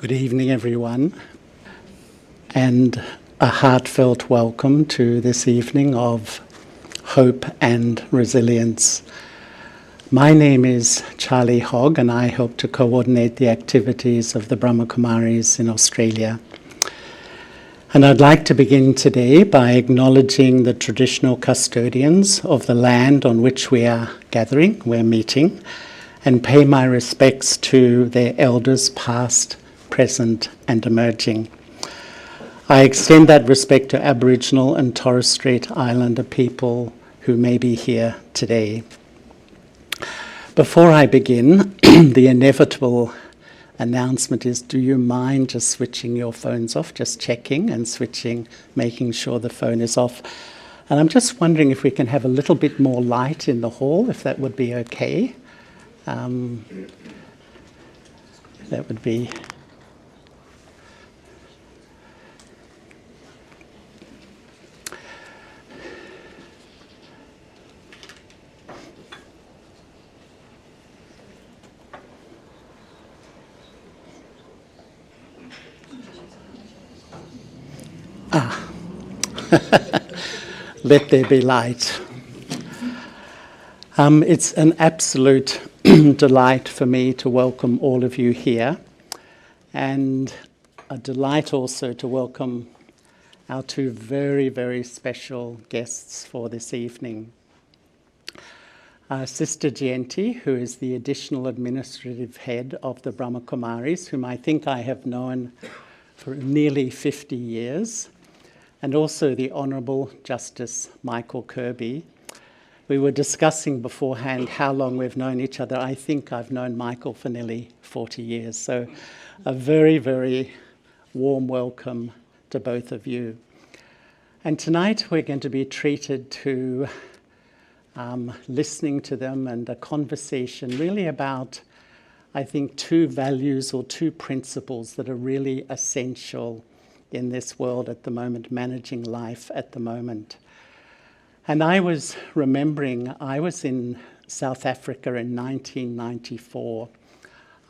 Good evening, everyone, and a heartfelt welcome to this evening of hope and resilience. My name is Charlie Hogg, and I help to coordinate the activities of the Brahma Kumaris in Australia. And I'd like to begin today by acknowledging the traditional custodians of the land on which we're meeting, and pay my respects to their elders past, present and emerging. I extend that respect to Aboriginal and Torres Strait Islander people who may be here today. Before I begin, the inevitable announcement is, do you mind just switching your phones off, just checking and switching, making sure the phone is off. And I'm just wondering if we can have a little bit more light in the hall, if that would be okay. That would be... Let there be light. It's an absolute delight for me to welcome all of you here, and a delight also to welcome our two very, very special guests for this evening. Sister Jayanti, who is the additional administrative head of the Brahma Kumaris, whom I think I have known for nearly 50 years, and also the Honourable Justice Michael Kirby. We were discussing beforehand how long we've known each other. I think I've known Michael for nearly 40 years. So a very, very warm welcome to both of you. And tonight we're going to be treated to listening to them and a conversation really about, I think, two values or two principles that are really essential in this world at the moment, managing life at the moment. And I was remembering, I was in South Africa in 1994.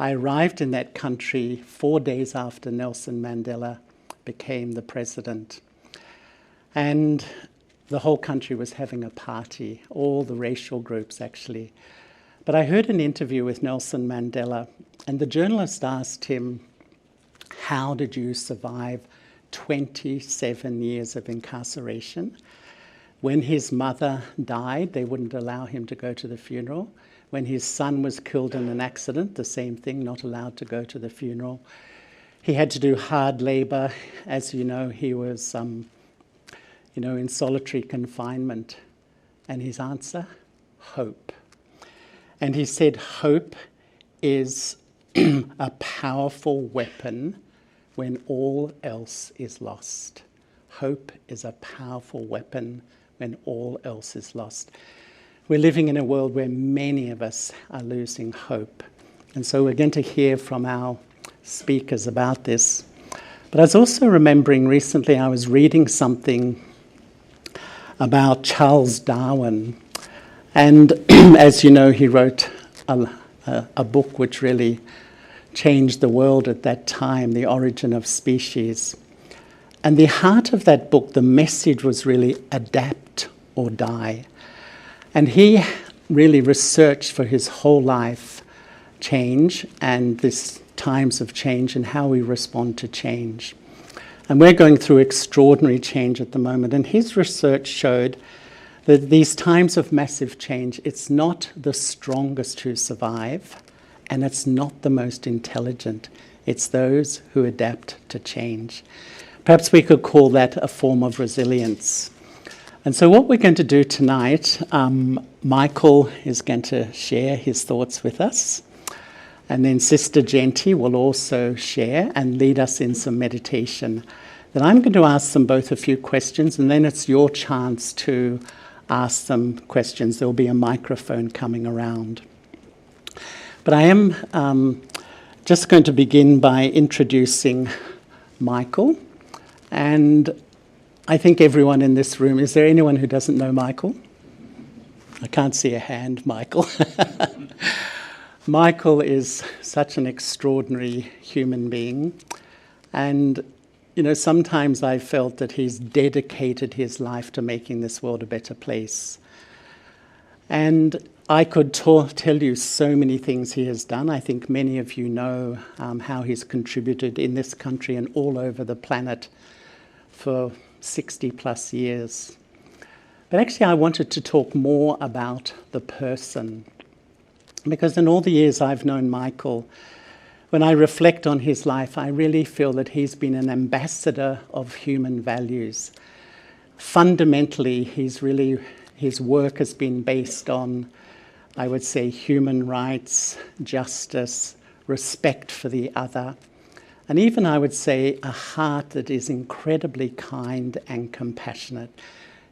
I arrived in that country 4 days after Nelson Mandela became the president. And the whole country was having a party, all the racial groups actually. But I heard an interview with Nelson Mandela, and the journalist asked him, how did you survive 27 years of incarceration? When his mother died, they wouldn't allow him to go to the funeral. When his son was killed in an accident, the same thing, not allowed to go to the funeral. He had to do hard labor. As you know, he was, in solitary confinement. And his answer, hope. And he said, hope is a powerful weapon when all else is lost. Hope is a powerful weapon when all else is lost. We're living in a world where many of us are losing hope. And so we're going to hear from our speakers about this. But I was also remembering recently I was reading something about Charles Darwin. And as you know, he wrote a book which really changed the world at that time, The Origin of Species. And the heart of that book, the message was really adapt or die. And he really researched for his whole life change and this times of change and how we respond to change. And we're going through extraordinary change at the moment. And his research showed that these times of massive change, it's not the strongest who survive, and it's not the most intelligent. It's those who adapt to change. Perhaps we could call that a form of resilience. And so what we're going to do tonight, Michael is going to share his thoughts with us. And then Sister Jayanti will also share and lead us in some meditation. Then I'm going to ask them both a few questions, and then it's your chance to ask them questions. There'll be a microphone coming around. But I am just going to begin by introducing Michael. And I think everyone in this room, is there anyone who doesn't know Michael? I can't see a hand, Michael. Michael is such an extraordinary human being. And, you know, sometimes I felt that he's dedicated his life to making this world a better place. And I could tell you so many things he has done. I think many of you know how he's contributed in this country and all over the planet for 60 plus years. But actually I wanted to talk more about the person, because in all the years I've known Michael, when I reflect on his life, I really feel that he's been an ambassador of human values. Fundamentally, his work has been based on, I would say, human rights, justice, respect for the other, and even, I would say, a heart that is incredibly kind and compassionate.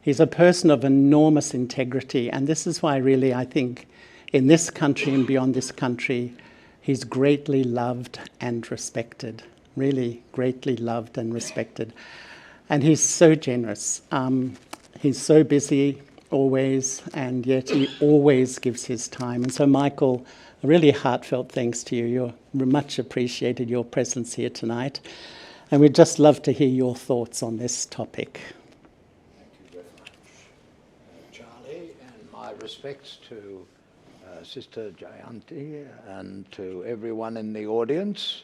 He's a person of enormous integrity, and this is why really I think in this country and beyond this country, he's greatly loved and respected, really greatly loved and respected. And he's so generous. He's so busy always, and yet he always gives his time. And so Michael, a really heartfelt thanks to you. You're much appreciated, your presence here tonight. And we'd just love to hear your thoughts on this topic. Thank you very much, Charlie, and my respects to Sister Jayanti and to everyone in the audience,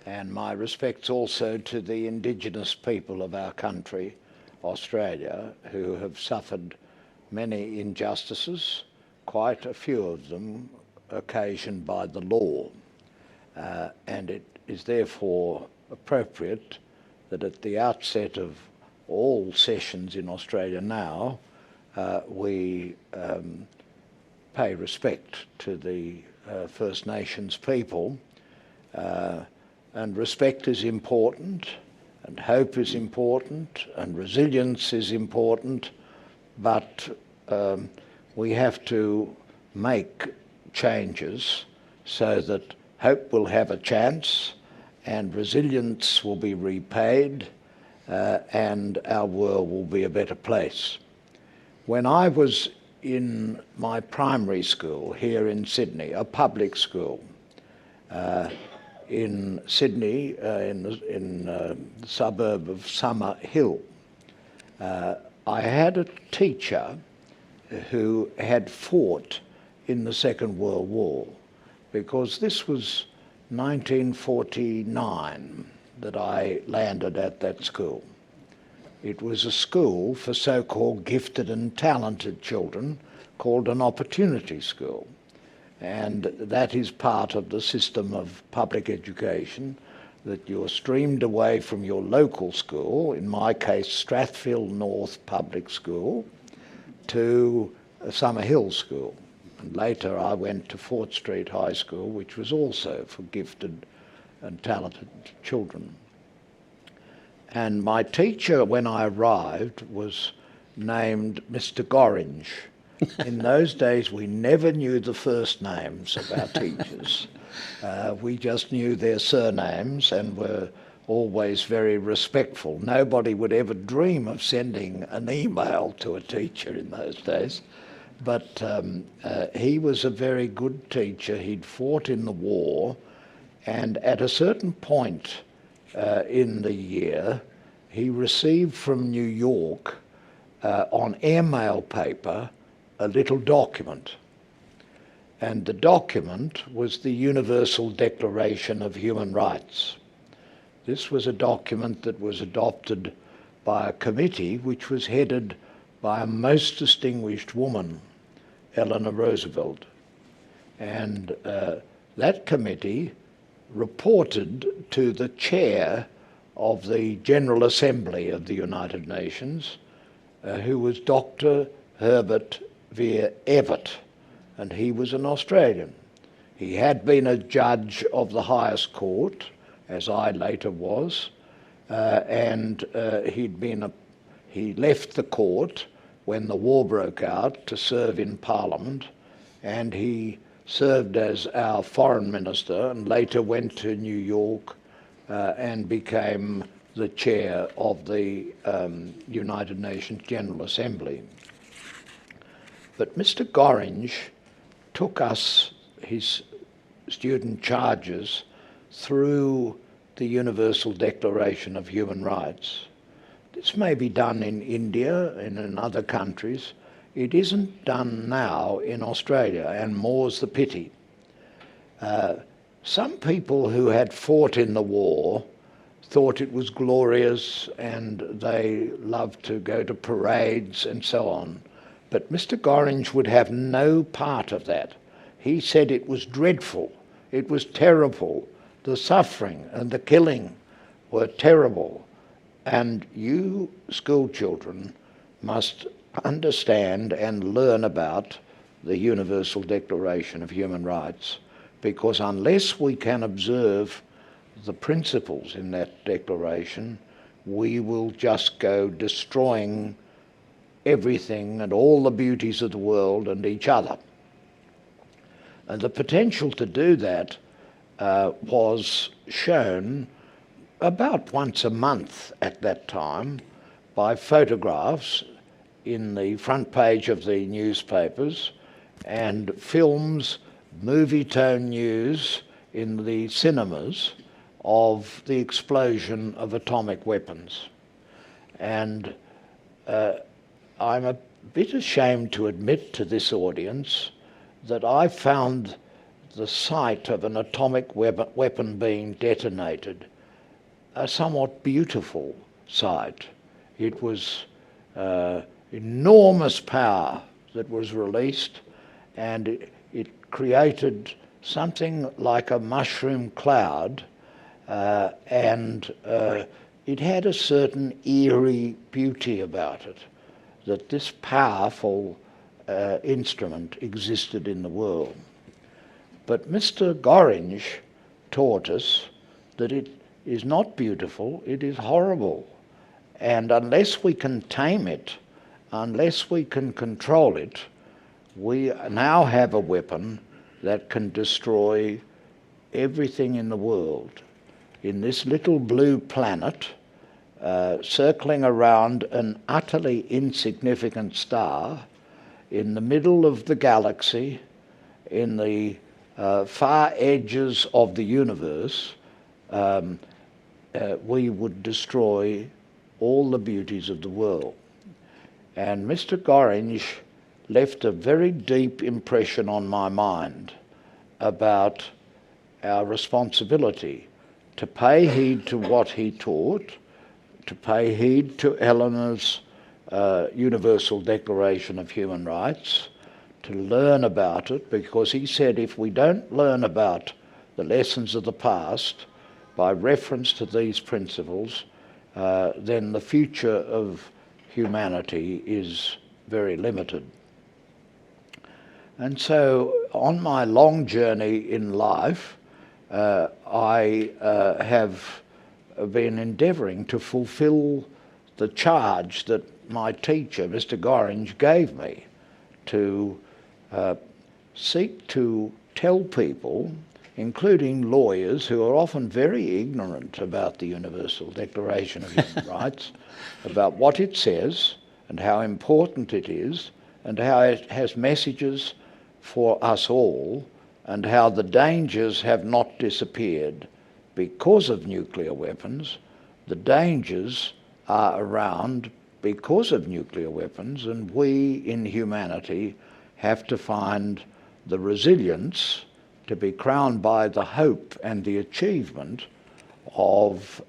and my respects also to the indigenous people of our country, Australia, who have suffered many injustices, quite a few of them occasioned by the law. And it is therefore appropriate that at the outset of all sessions in Australia now, we pay respect to the First Nations people. And respect is important, and hope is important, and resilience is important, but we have to make changes so that hope will have a chance and resilience will be repaid and our world will be a better place. When I was in my primary school here in Sydney, a public school in Sydney, in the suburb of Summer Hill, I had a teacher who had fought in the Second World War, because this was 1949 that I landed at that school. It was a school for so-called gifted and talented children called an opportunity school. And that is part of the system of public education, that you're streamed away from your local school, in my case Strathfield North Public School, to Summer Hill School. And later I went to Fort Street High School, which was also for gifted and talented children. And my teacher, when I arrived, was named Mr. Gorringe. In those days, we never knew the first names of our teachers. We just knew their surnames and were always very respectful. Nobody would ever dream of sending an email to a teacher in those days. But he was a very good teacher. He'd fought in the war, and at a certain point in the year, he received from New York on airmail paper a little document. And the document was the Universal Declaration of Human Rights. This was a document that was adopted by a committee which was headed by a most distinguished woman, Eleanor Roosevelt. And that committee reported to the chair of the General Assembly of the United Nations, who was Dr. Herbert Vere Everett, and he was an Australian. He had been a judge of the highest court, as I later was, and he left the court when the war broke out to serve in Parliament, and he served as our foreign minister and later went to New York and became the chair of the United Nations General Assembly. But Mr. Gorringe took us, his student charges through the Universal Declaration of Human Rights. This may be done in India and in other countries. It isn't done now in Australia, and more's the pity. Some people who had fought in the war thought it was glorious and they loved to go to parades and so on. But Mr. Gorringe would have no part of that. He said it was dreadful, it was terrible, the suffering and the killing were terrible. And you school children must understand and learn about the Universal Declaration of Human Rights, because unless we can observe the principles in that declaration, we will just go destroying everything and all the beauties of the world and each other. And the potential to do that was shown about once a month at that time by photographs in the front page of the newspapers and films, movie tone news in the cinemas of the explosion of atomic weapons. And I'm a bit ashamed to admit to this audience that I found the sight of an atomic weapon being detonated a somewhat beautiful sight. It was enormous power that was released, and it created something like a mushroom cloud, and it had a certain eerie beauty about it, that this powerful instrument existed in the world. But Mr. Gorringe taught us that it is not beautiful, it is horrible. And unless we can tame it, unless we can control it, we now have a weapon that can destroy everything in the world. In this little blue planet, circling around an utterly insignificant star, in the middle of the galaxy, in the far edges of the universe, we would destroy all the beauties of the world. And Mr. Gorringe left a very deep impression on my mind about our responsibility to pay heed to what he taught, to pay heed to Eleanor's Universal Declaration of Human Rights, to learn about it, because he said if we don't learn about the lessons of the past by reference to these principles, then the future of humanity is very limited. And so on my long journey in life, I have been endeavouring to fulfil the charge that my teacher, Mr. Gorringe, gave me to seek to tell people, including lawyers who are often very ignorant about the Universal Declaration of Human Rights, about what it says and how important it is and how it has messages for us all, and how the dangers have not disappeared because of nuclear weapons. The dangers are around because of nuclear weapons, and we in humanity have to find the resilience to be crowned by the hope and the achievement of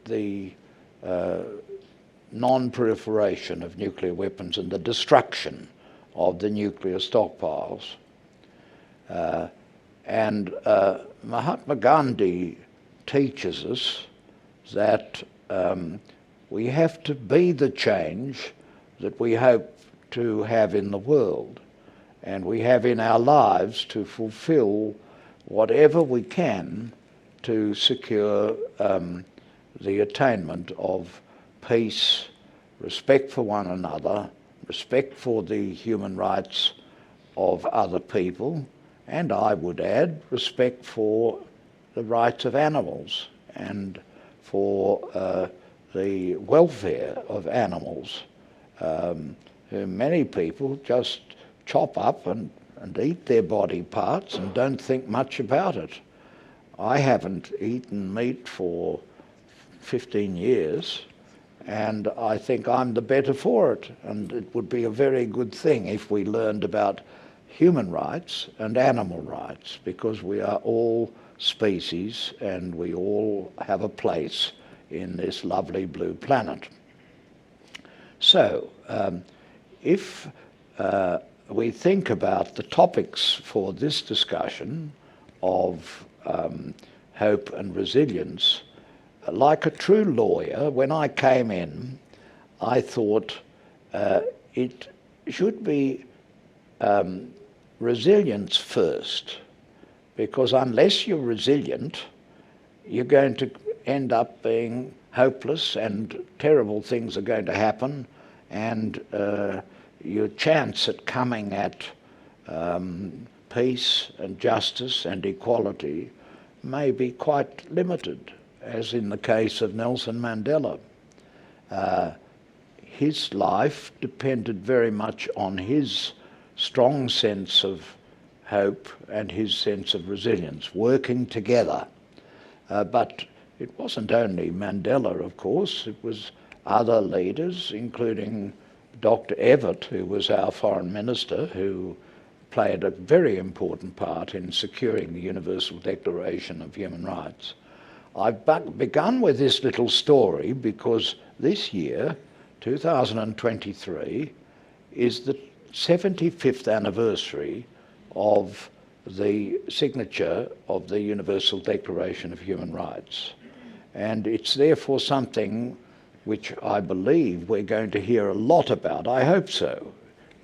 the non-proliferation of nuclear weapons and the destruction of the nuclear stockpiles. And Mahatma Gandhi teaches us that we have to be the change that we hope to have in the world, and we have in our lives to fulfill whatever we can to secure the attainment of peace, respect for one another, respect for the human rights of other people, and I would add, respect for the rights of animals and for the welfare of animals, who many people just chop up and and eat their body parts and don't think much about it. I haven't eaten meat for 15 years, and I think I'm the better for it. And it would be a very good thing if we learned about human rights and animal rights, because we are all species and we all have a place in this lovely blue planet. So, if we think about the topics for this discussion of hope and resilience, like a true lawyer, when I came in, I thought it should be resilience first, because unless you're resilient, you're going to end up being hopeless and terrible things are going to happen, and your chance at coming at peace and justice and equality may be quite limited, as in the case of Nelson Mandela. His life depended very much on his strong sense of hope and his sense of resilience, working together. But it wasn't only Mandela, of course, it was other leaders, including Dr. Evatt, who was our foreign minister, who played a very important part in securing the Universal Declaration of Human Rights. I've begun with this little story because this year, 2023, is the 75th anniversary of the signature of the Universal Declaration of Human Rights. And it's therefore something which I believe we're going to hear a lot about, I hope so,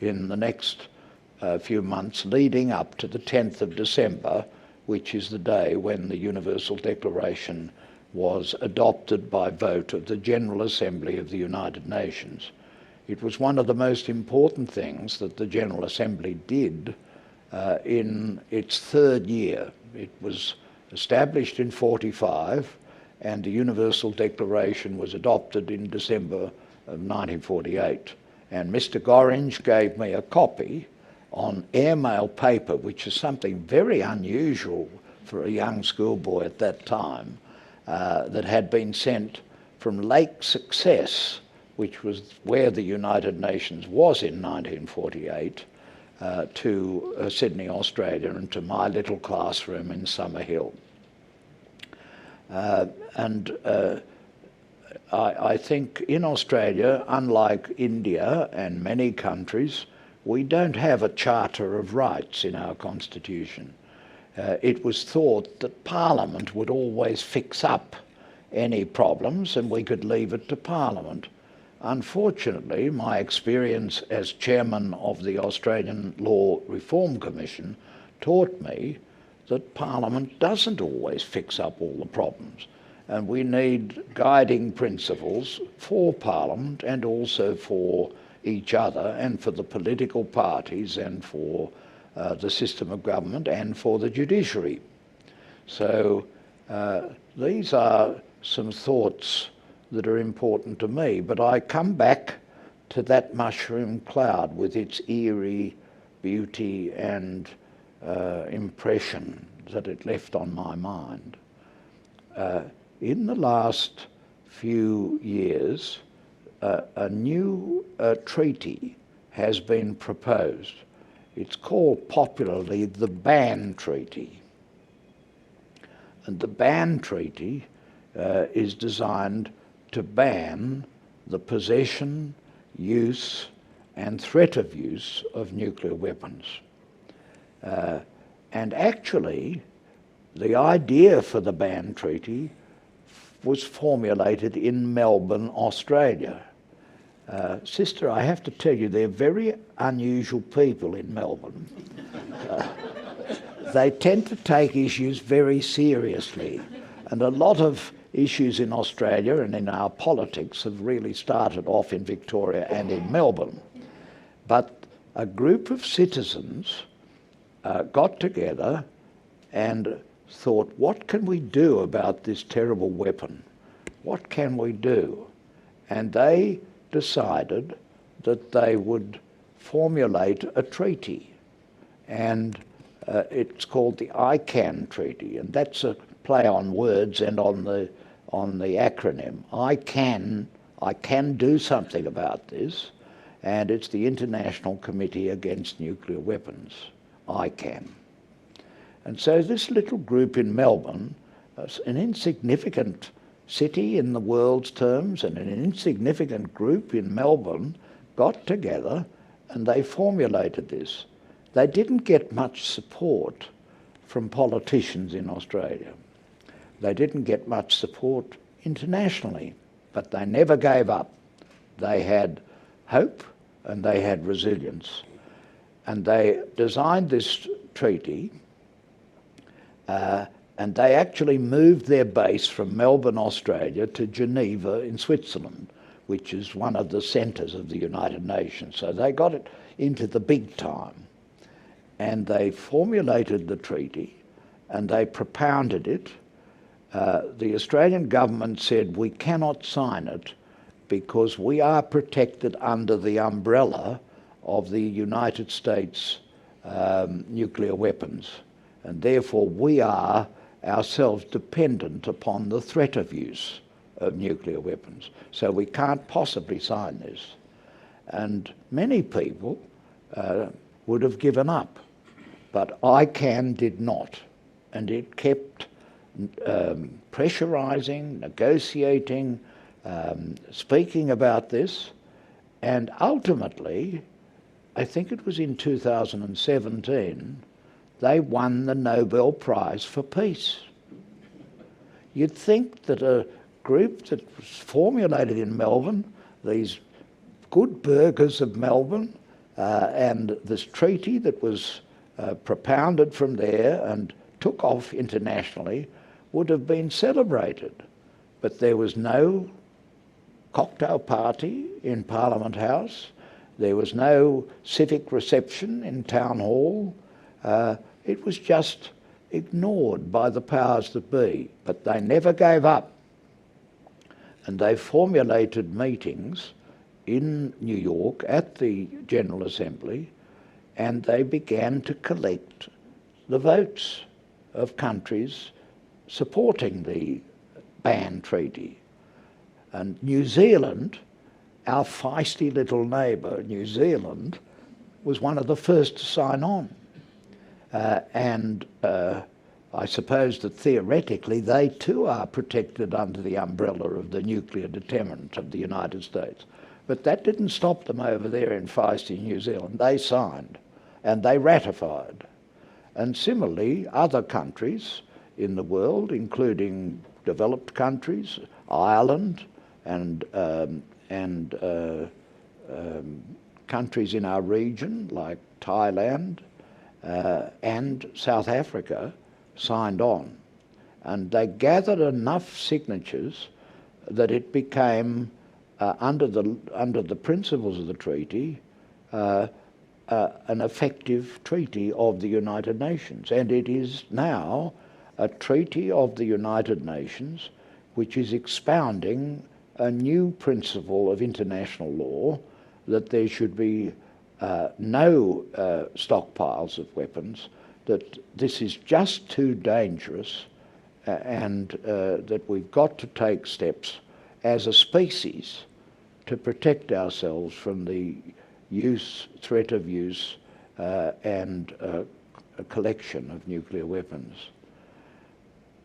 in the next few months leading up to the 10th of December, which is the day when the Universal Declaration was adopted by vote of the General Assembly of the United Nations. It was one of the most important things that the General Assembly did in its third year. It was established in 1945, and the Universal Declaration was adopted in December of 1948. And Mr. Gorringe gave me a copy on airmail paper, which is something very unusual for a young schoolboy at that time, that had been sent from Lake Success, which was where the United Nations was in 1948, to Sydney, Australia, and to my little classroom in Summerhill. I think in Australia, unlike India and many countries, we don't have a Charter of Rights in our constitution. It was thought that Parliament would always fix up any problems and we could leave it to Parliament. Unfortunately, my experience as chairman of the Australian Law Reform Commission taught me that Parliament doesn't always fix up all the problems, and we need guiding principles for Parliament and also for each other and for the political parties and for the system of government and for the judiciary. So these are some thoughts that are important to me, but I come back to that mushroom cloud with its eerie beauty and impression that it left on my mind. In the last few years, a new treaty has been proposed. It's called popularly the Ban Treaty. And the Ban Treaty is designed to ban the possession, use, and threat of use of nuclear weapons. And actually, the idea for the Ban Treaty was formulated in Melbourne, Australia. Sister, I have to tell you, they're very unusual people in Melbourne. They tend to take issues very seriously, and a lot of issues in Australia and in our politics have really started off in Victoria and in Melbourne. But a group of citizens got together and thought, what can we do about this terrible weapon? What can we do? And they decided that they would formulate a treaty. and it's called the ICANN Treaty, and that's a play on words and on the acronym. I can do something about this, and it's the International Committee Against Nuclear Weapons, ICANN. And so this little group in Melbourne, an insignificant city in the world's terms and an insignificant group in Melbourne, got together and they formulated this. They didn't get much support from politicians in Australia. They didn't get much support internationally, but they never gave up. They had hope and they had resilience. And they designed this treaty, and they actually moved their base from Melbourne, Australia to Geneva in Switzerland, which is one of the centres of the United Nations. So they got it into the big time. And they formulated the treaty and they propounded it. The Australian government said, we cannot sign it because we are protected under the umbrella of the United States nuclear weapons, and therefore we are ourselves dependent upon the threat of use of nuclear weapons. So we can't possibly sign this. And many people would have given up, but ICANN did not, and it kept pressurising, negotiating, speaking about this, and ultimately, I think it was in 2017, they won the Nobel Prize for Peace. You'd think that a group that was formulated in Melbourne, these good burghers of Melbourne, and this treaty that was propounded from there and took off internationally, would have been celebrated. But there was no cocktail party in Parliament House. There was no civic reception in Town Hall. It was just ignored by the powers that be. But they never gave up. And they formulated meetings in New York at the General Assembly, and they began to collect the votes of countries supporting the ban treaty. And New Zealand, our feisty little neighbour, New Zealand, was one of the first to sign on. I suppose that theoretically they too are protected under the umbrella of the nuclear deterrent of the United States. But that didn't stop them over there in feisty New Zealand. They signed and they ratified. And similarly, other countries in the world, including developed countries, Ireland and countries in our region like Thailand and South Africa, signed on. And they gathered enough signatures that it became, under the principles of the treaty, an effective treaty of the United Nations. And it is now a treaty of the United Nations which is expounding a new principle of international law, that there should be no stockpiles of weapons, that this is just too dangerous, and that we've got to take steps as a species to protect ourselves from the threat of use and a collection of nuclear weapons.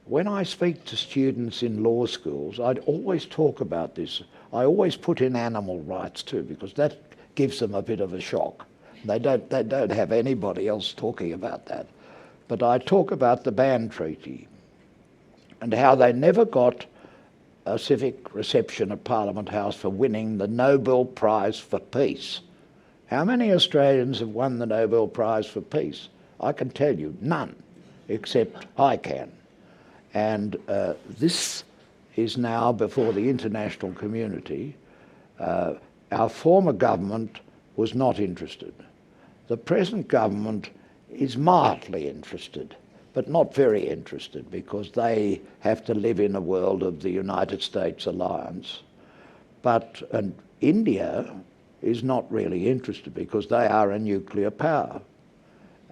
When I speak to students in law schools, I'd always talk about this. I always put in animal rights too, because that gives them a bit of a shock. They don't have anybody else talking about that. But I talk about the ban treaty and how they never got a civic reception at Parliament House for winning the Nobel Prize for Peace. How many Australians have won the Nobel Prize for Peace? I can tell you, none, except I can. And this is now before the international community. Our former government was not interested. The present government is mildly interested, but not very interested, because they have to live in a world of the United States alliance. But India is not really interested because they are a nuclear power.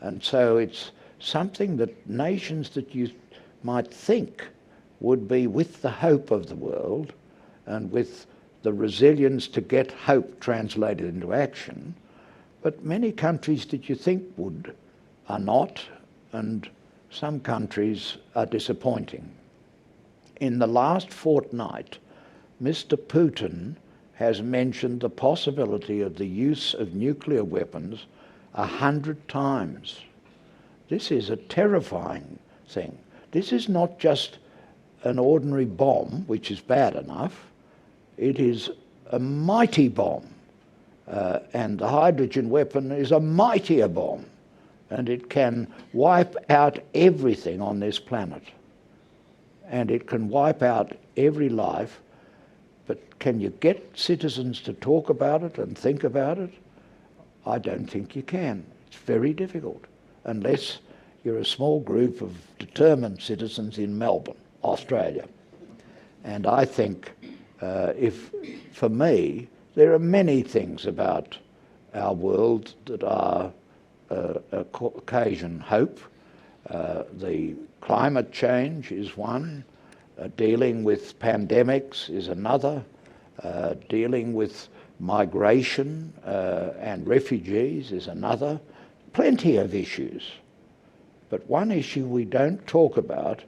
And so it's something that nations that you might think would be with the hope of the world and with the resilience to get hope translated into action, but many countries that you think would are not, and some countries are disappointing. In the last fortnight, Mr. Putin has mentioned the possibility of the use of nuclear weapons 100 times. This is a terrifying thing. This is not just an ordinary bomb, which is bad enough. It is a mighty bomb. And the hydrogen weapon is a mightier bomb. And it can wipe out everything on this planet. And it can wipe out every life. But can you get citizens to talk about it and think about it? I don't think you can. It's very difficult, unless you're a small group of determined citizens in Melbourne, Australia. And I think for me, there are many things about our world that are occasion hope. The climate change is one. Dealing with pandemics is another. Dealing with migration and refugees is another. Plenty of issues. But one issue we don't talk about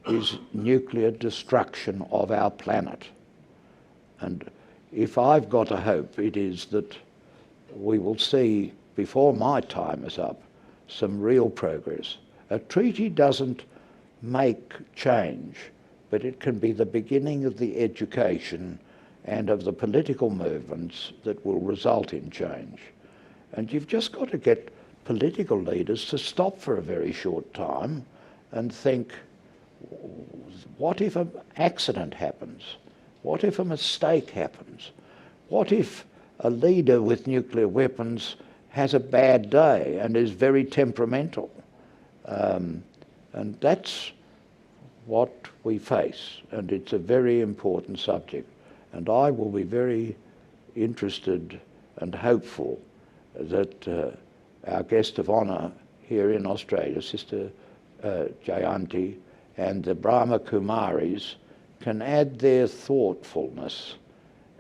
is nuclear destruction of our planet. And if I've got a hope, it is that we will see, before my time is up, some real progress. A treaty doesn't make change, but it can be the beginning of the education and of the political movements that will result in change. And you've just got to get political leaders to stop for a very short time and think, what if an accident happens? What if a mistake happens? What if a leader with nuclear weapons has a bad day and is very temperamental? And that's what we face, and it's a very important subject. And I will be very interested and hopeful that our guest of honour here in Australia, Sister Jayanti, and the Brahma Kumaris can add their thoughtfulness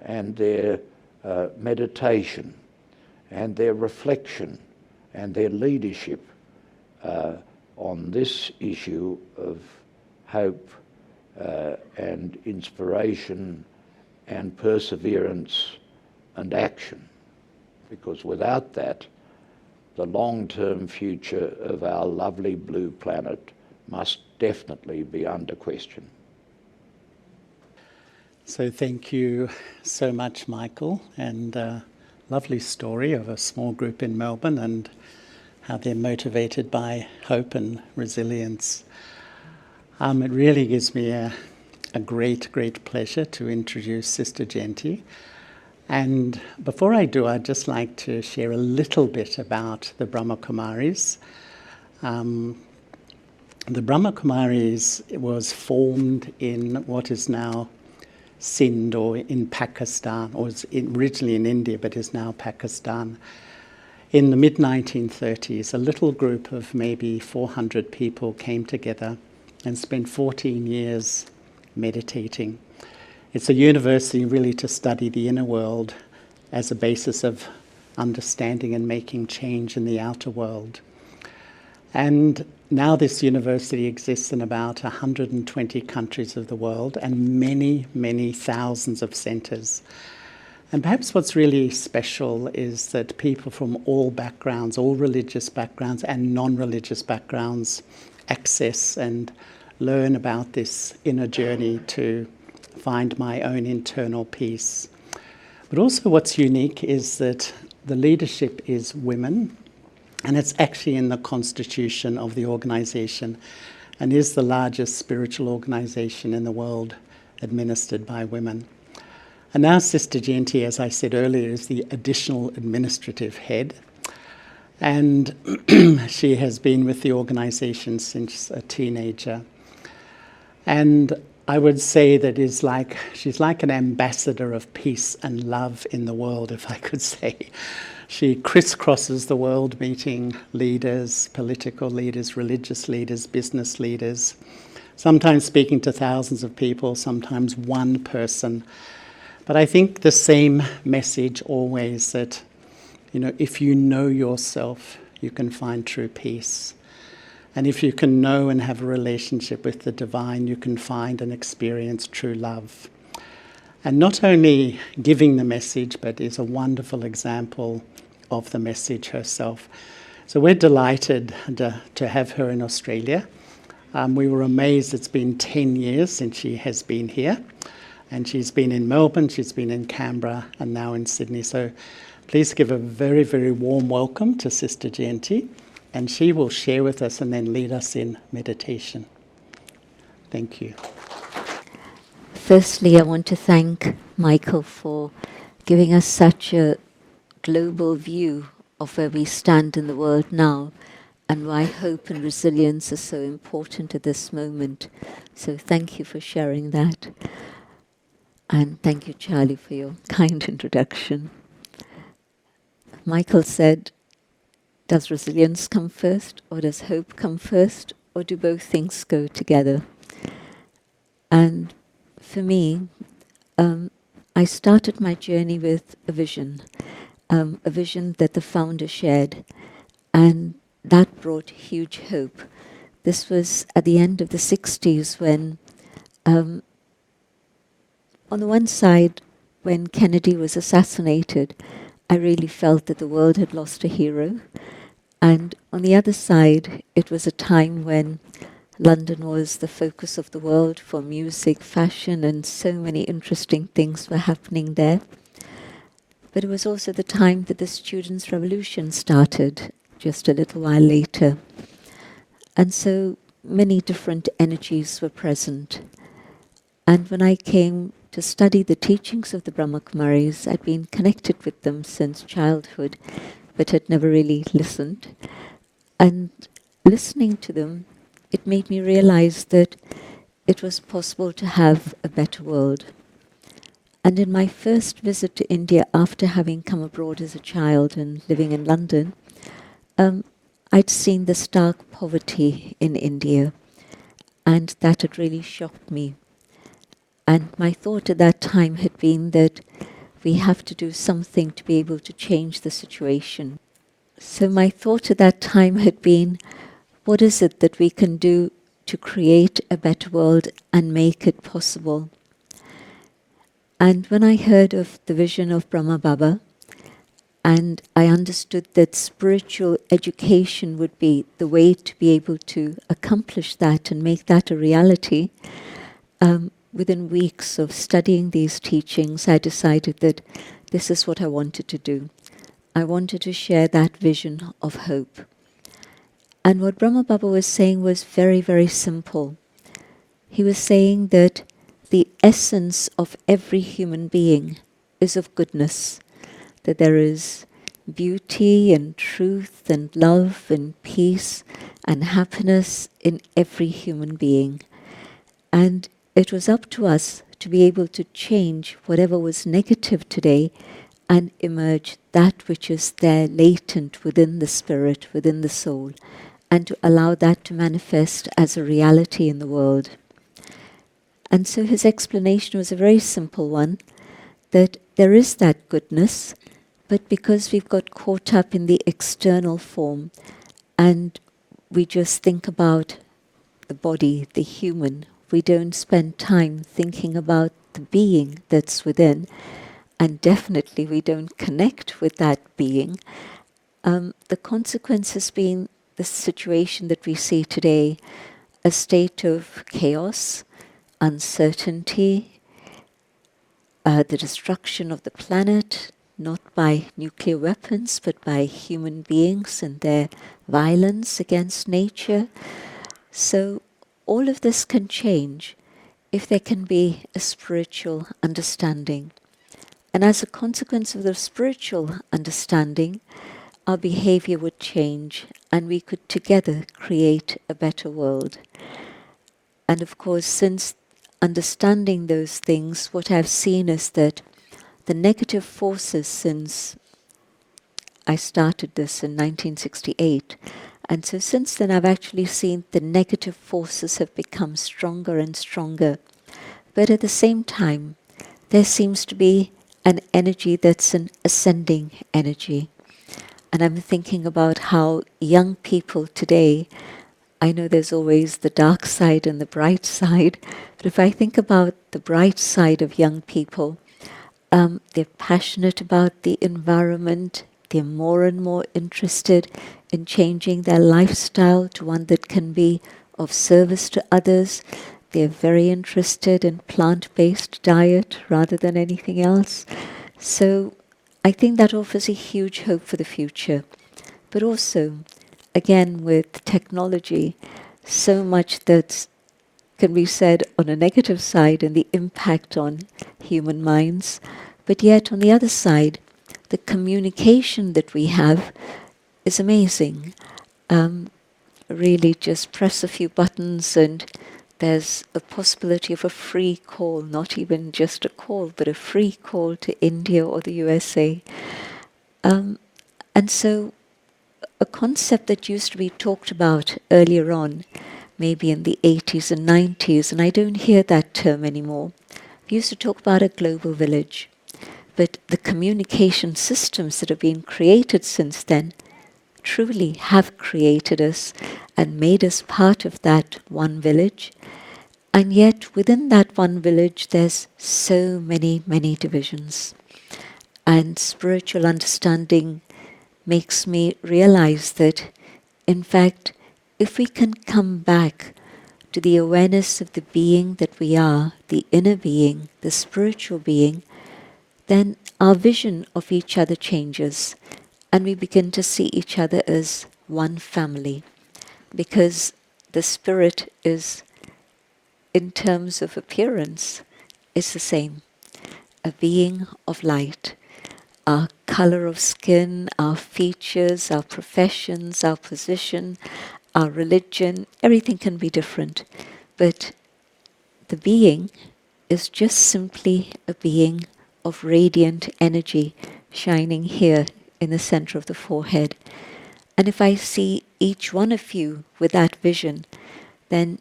and their meditation and their reflection and their leadership on this issue of hope and inspiration and perseverance and action. Because without that, the long-term future of our lovely blue planet must definitely be under question. So thank you so much, Michael, and lovely story of a small group in Melbourne and how they're motivated by hope and resilience. It really gives me a great pleasure to introduce Sister Jayanti. And before I do, I'd just like to share a little bit about the Brahma Kumaris. The Brahma Kumaris was formed in what is now Sindh, or in Pakistan, or was originally in India but is now Pakistan. In the mid-1930s, a little group of maybe 400 people came together and spent 14 years meditating. It's a university really to study the inner world as a basis of understanding and making change in the outer world. And now this university exists in about 120 countries of the world and many thousands of centres. And perhaps what's really special is that people from all backgrounds, all religious backgrounds and non-religious backgrounds, access and learn about this inner journey to find my own internal peace. But also what's unique is that the leadership is women, and it's actually in the constitution of the organisation and is the largest spiritual organisation in the world administered by women. And now Sister Jayanti, as I said earlier, is the additional administrative head. And she has been with the organisation since a teenager. And I would say that she's like an ambassador of peace and love in the world, if I could say. She crisscrosses the world meeting leaders, political leaders, religious leaders, business leaders, sometimes speaking to thousands of people, sometimes one person. But I think the same message always that, if you know yourself, you can find true peace. And if you can know and have a relationship with the divine, you can find and experience true love. And not only giving the message, but is a wonderful example of the message herself. So we're delighted to have her in Australia. We were amazed it's been 10 years since she has been here. And she's been in Melbourne, she's been in Canberra, and now in Sydney. So please give a very, very warm welcome to Sister Jayanti. And she will share with us and then lead us in meditation. Thank you. Firstly, I want to thank Michael for giving us such a global view of where we stand in the world now and why hope and resilience are so important at this moment. So thank you for sharing that. And thank you, Charlie, for your kind introduction. Michael said, does resilience come first, or does hope come first, or do both things go together? And for me, I started my journey with a vision that the founder shared, and that brought huge hope. This was at the end of the 60s when, on the one side, when Kennedy was assassinated, I really felt that the world had lost a hero. And on the other side, it was a time when London was the focus of the world for music, fashion, and so many interesting things were happening there. But it was also the time that the Students' Revolution started, just a little while later. And so many different energies were present. And when I came to study the teachings of the Brahma Kumaris, I'd been connected with them since childhood, but had never really listened. And listening to them, it made me realize that it was possible to have a better world. And in my first visit to India, after having come abroad as a child and living in London, I'd seen the stark poverty in India, and that had really shocked me. And my thought at that time had been that we have to do something to be able to change the situation. So my thought at that time had been, what is it that we can do to create a better world and make it possible? And when I heard of the vision of Brahma Baba, and I understood that spiritual education would be the way to be able to accomplish that and make that a reality, within weeks of studying these teachings, I decided that this is what I wanted to do. I wanted to share that vision of hope. And what Brahma Baba was saying was very, very simple. He was saying that the essence of every human being is of goodness, that there is beauty and truth and love and peace and happiness in every human being. And it was up to us to be able to change whatever was negative today and emerge that which is there latent within the spirit, within the soul, and to allow that to manifest as a reality in the world. And so his explanation was a very simple one, that there is that goodness, but because we've got caught up in the external form and we just think about the body, the human, we don't spend time thinking about the being that's within, and definitely we don't connect with that being. The consequence has been the situation that we see today, a state of chaos, uncertainty, the destruction of the planet, not by nuclear weapons, but by human beings and their violence against nature. So all of this can change if there can be a spiritual understanding. And as a consequence of the spiritual understanding, our behavior would change and we could together create a better world. And of course, since understanding those things, what I've seen is that the negative forces since I started this in 1968. And so since then, I've actually seen the negative forces have become stronger and stronger. But at the same time, there seems to be an energy that's an ascending energy. And I'm thinking about how young people today, I know there's always the dark side and the bright side, but if I think about the bright side of young people, they're passionate about the environment, they're more and more interested in changing their lifestyle to one that can be of service to others. They're very interested in plant-based diet rather than anything else. So I think that offers a huge hope for the future. But also, again, with technology, so much that can be said on a negative side and the impact on human minds. But yet, on the other side, the communication that we have is amazing. Really just press a few buttons and there's a possibility of a free call, not even just a call, but a free call to India or the USA. And so a concept that used to be talked about earlier on, maybe in the 80s and 90s, and I don't hear that term anymore. We used to talk about a global village. But the communication systems that have been created since then truly have created us and made us part of that one village. And yet within that one village there's so many, many divisions. And spiritual understanding makes me realize that, in fact, if we can come back to the awareness of the being that we are, the inner being, the spiritual being, then our vision of each other changes and we begin to see each other as one family, because the spirit is, in terms of appearance, is the same. A being of light. Our color of skin, our features, our professions, our position, our religion, everything can be different. But the being is just simply a being of radiant energy shining here in the center of the forehead. And if I see each one of you with that vision, then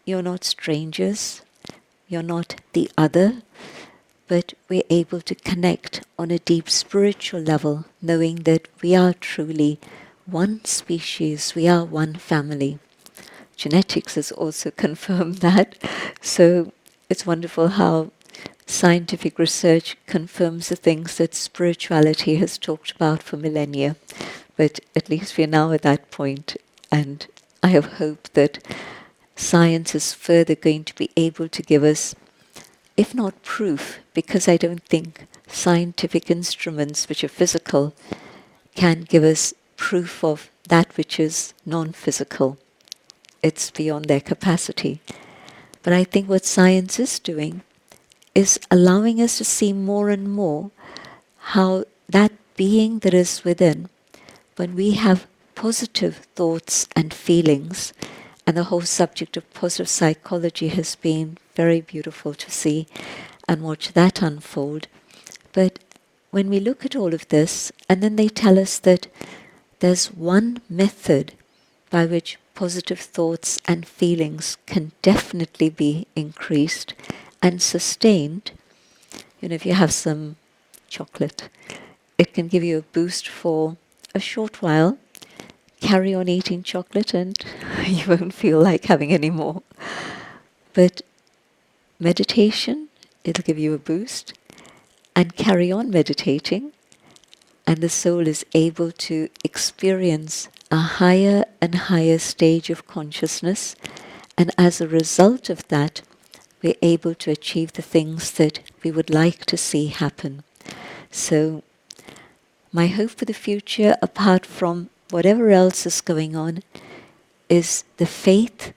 you're not strangers, you're not the other, but we're able to connect on a deep spiritual level, knowing that we are truly one species, we are one family. Genetics has also confirmed that. So it's wonderful how scientific research confirms the things that spirituality has talked about for millennia. But at least we're now at that point, and I have hope that science is further going to be able to give us, if not proof, because I don't think scientific instruments which are physical can give us proof of that which is non-physical. It's beyond their capacity. But I think what science is doing is allowing us to see more and more how that being that is within, when we have positive thoughts and feelings, and the whole subject of positive psychology has been very beautiful to see and watch that unfold. But when we look at all of this, and then they tell us that there's one method by which positive thoughts and feelings can definitely be increased and sustained. You know, if you have some chocolate, it can give you a boost for a short while. Carry on eating chocolate and you won't feel like having any more. But meditation, it'll give you a boost, and carry on meditating, and the soul is able to experience a higher and higher stage of consciousness, and as a result of that, we're able to achieve the things that we would like to see happen. So my hope for the future, apart from whatever else is going on, is the faith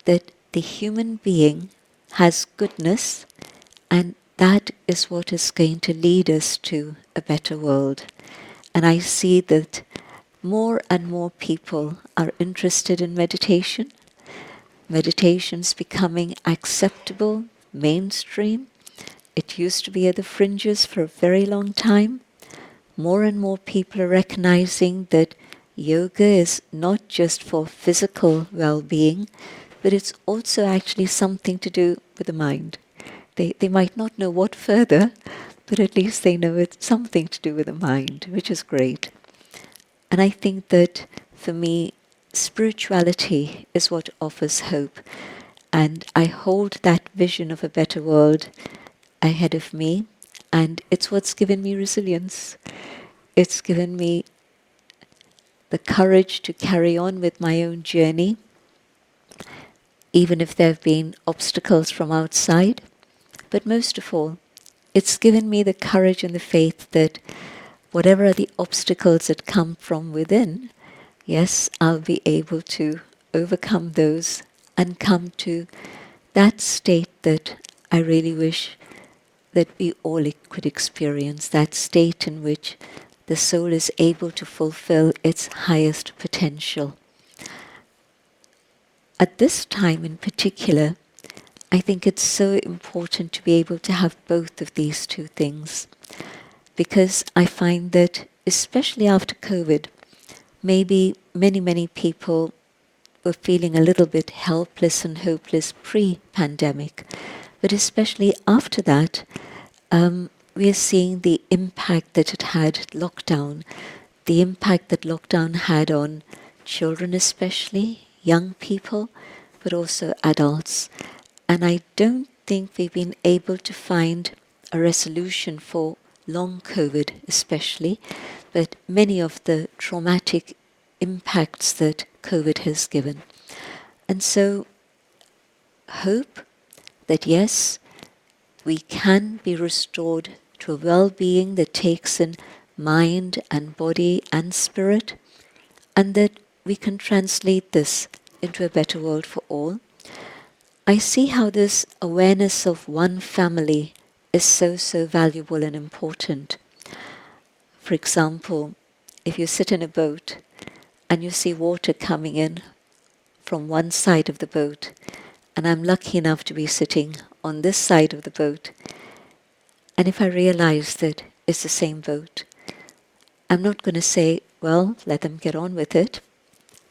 that the human being has goodness, and that is what is going to lead us to a better world. And I see that more and more people are interested in meditation. Meditation's becoming acceptable, mainstream. It used to be at the fringes for a very long time, more and more people are recognizing that yoga is not just for physical well-being, but it's also actually something to do with the mind. They might not know what further, but at least they know it's something to do with the mind, which is great. And I think that for me, spirituality is what offers hope. And I hold that vision of a better world ahead of me, and it's what's given me resilience. It's given me the courage to carry on with my own journey, even if there have been obstacles from outside. But most of all, it's given me the courage and the faith that whatever are the obstacles that come from within, yes, I'll be able to overcome those and come to that state that I really wish that we all could experience, that state in which the soul is able to fulfill its highest potential. At this time in particular, I think it's so important to be able to have both of these two things, because I find that, especially after COVID, maybe many people were feeling a little bit helpless and hopeless pre-pandemic, but especially after that, we are seeing the impact that it had, lockdown, the impact that lockdown had on children especially, young people, but also adults. And I don't think we've been able to find a resolution for long COVID especially, but many of the traumatic impacts that COVID has given. And so hope that yes, we can be restored to a well-being that takes in mind and body and spirit, and that we can translate this into a better world for all. I see how this awareness of one family is so valuable and important. For example, if you sit in a boat and you see water coming in from one side of the boat, and I'm lucky enough to be sitting on this side of the boat, and if I realize that it's the same boat, I'm not going to say, well, let them get on with it,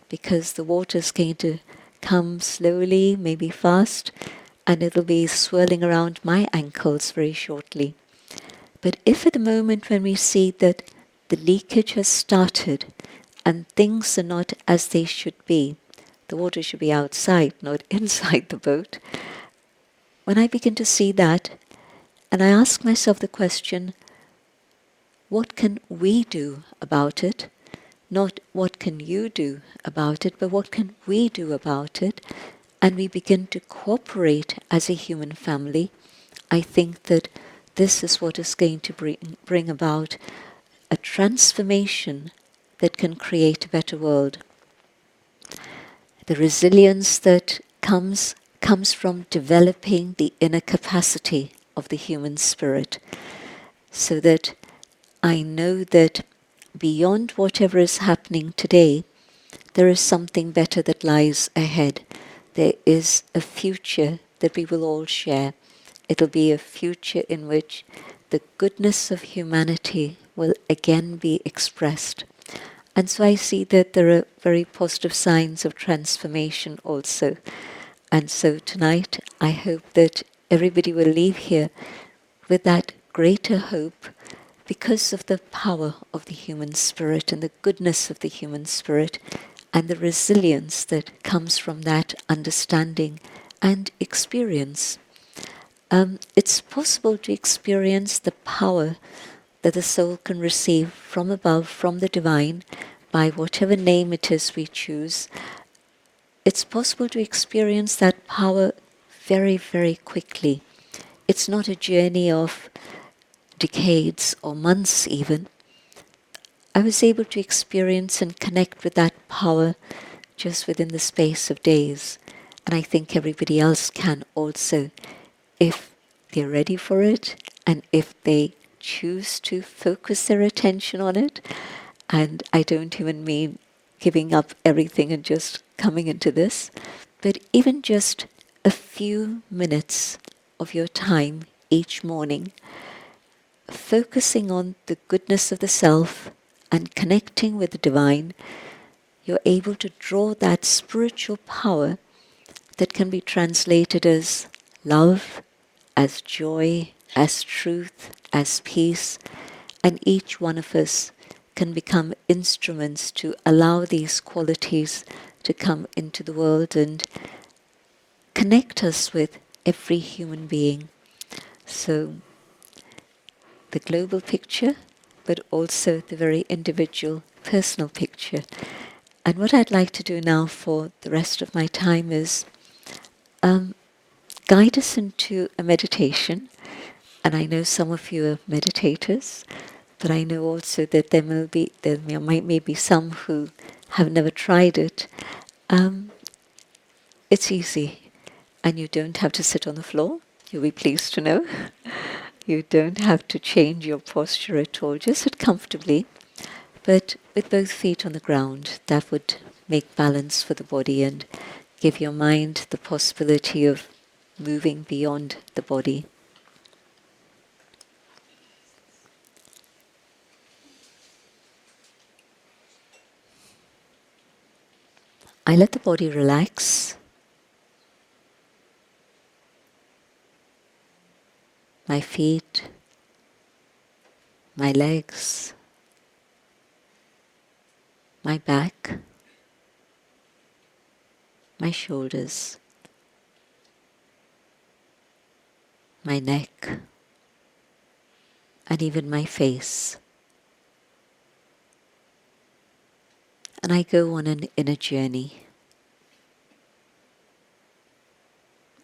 because the water's going to come slowly, maybe fast, and it'll be swirling around my ankles very shortly. But if at the moment when we see that the leakage has started and things are not as they should be, the water should be outside, not inside the boat. When I begin to see that, and I ask myself the question, what can we do about it? Not what can you do about it, but what can we do about it? And we begin to cooperate as a human family. I think that this is what is going to bring about a transformation that can create a better world. The resilience that comes from developing the inner capacity of the human spirit, so that I know that beyond whatever is happening today, there is something better that lies ahead. There is a future that we will all share. It'll be a future in which the goodness of humanity will again be expressed. And so I see that there are very positive signs of transformation also. And so tonight, I hope that everybody will leave here with that greater hope, because of the power of the human spirit and the goodness of the human spirit and the resilience that comes from that understanding and experience. It's possible to experience the power that the soul can receive from above, from the divine, by whatever name it is we choose. It's possible to experience that power very quickly. It's not a journey of decades or months even. I was able to experience and connect with that power just within the space of days. And I think everybody else can also, if they're ready for it and if they choose to focus their attention on it. And I don't even mean giving up everything and just coming into this, but even just a few minutes of your time each morning focusing on the goodness of the self and connecting with the divine, you're able to draw that spiritual power that can be translated as love, as joy, as truth, as peace, and each one of us can become instruments to allow these qualities to come into the world and connect us with every human being. So the global picture, but also the very individual, personal picture. And what I'd like to do now for the rest of my time is guide us into a meditation. And I know some of you are meditators, but I know also that there might be some who have never tried it. It's easy, and you don't have to sit on the floor. You'll be pleased to know. You don't have to change your posture at all. Just sit comfortably, but with both feet on the ground. That would make balance for the body and give your mind the possibility of moving beyond the body. I let the body relax. My feet, my legs, my back, my shoulders, my neck, and even my face. And I go on an inner journey.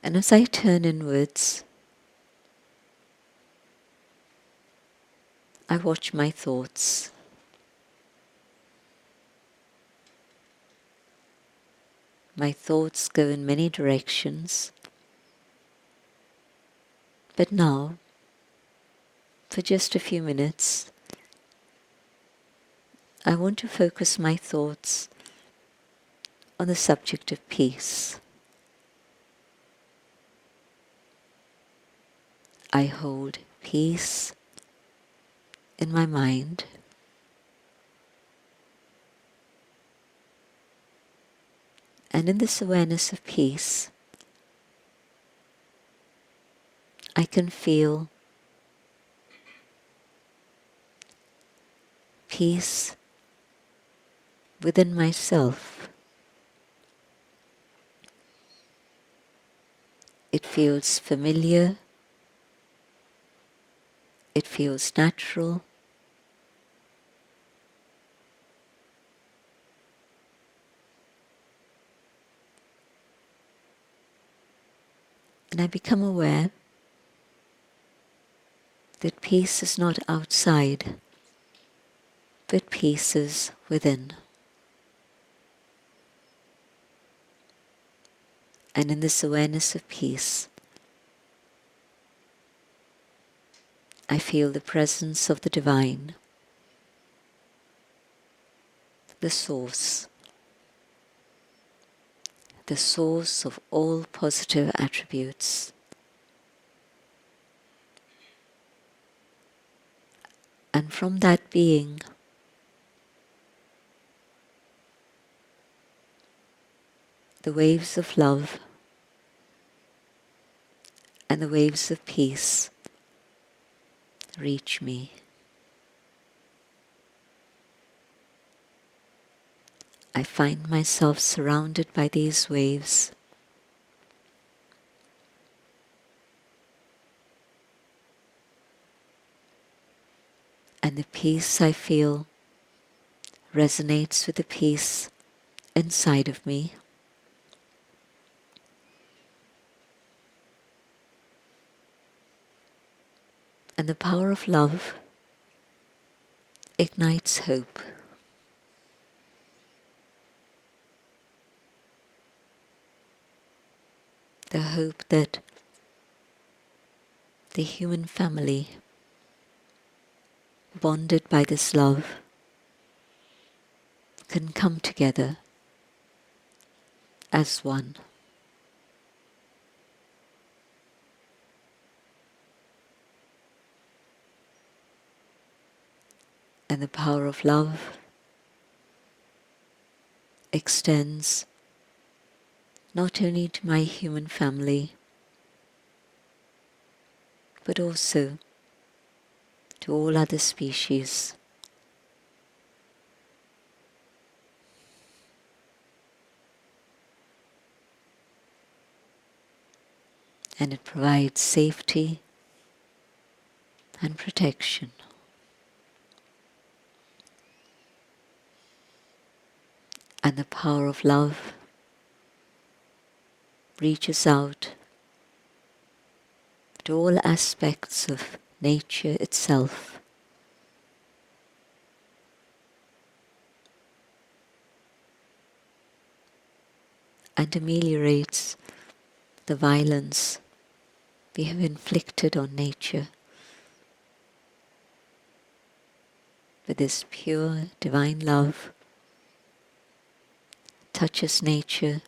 And as I turn inwards, I watch my thoughts. My thoughts go in many directions. But now, for just a few minutes, I want to focus my thoughts on the subject of peace. I hold peace in my mind. And in this awareness of peace, I can feel peace within myself. It feels familiar. It feels natural. And I become aware that peace is not outside, but peace is within. And in this awareness of peace, I feel the presence of the divine, the source of all positive attributes. And from that being, the waves of love and the waves of peace reach me. I find myself surrounded by these waves. And the peace I feel resonates with the peace inside of me. And the power of love ignites hope. The hope that the human family, bonded by this love, can come together as one. And the power of love extends not only to my human family, but also to all other species. And it provides safety and protection. And the power of love reaches out to all aspects of nature itself. And ameliorates the violence we have inflicted on nature with this pure divine love. Touches nature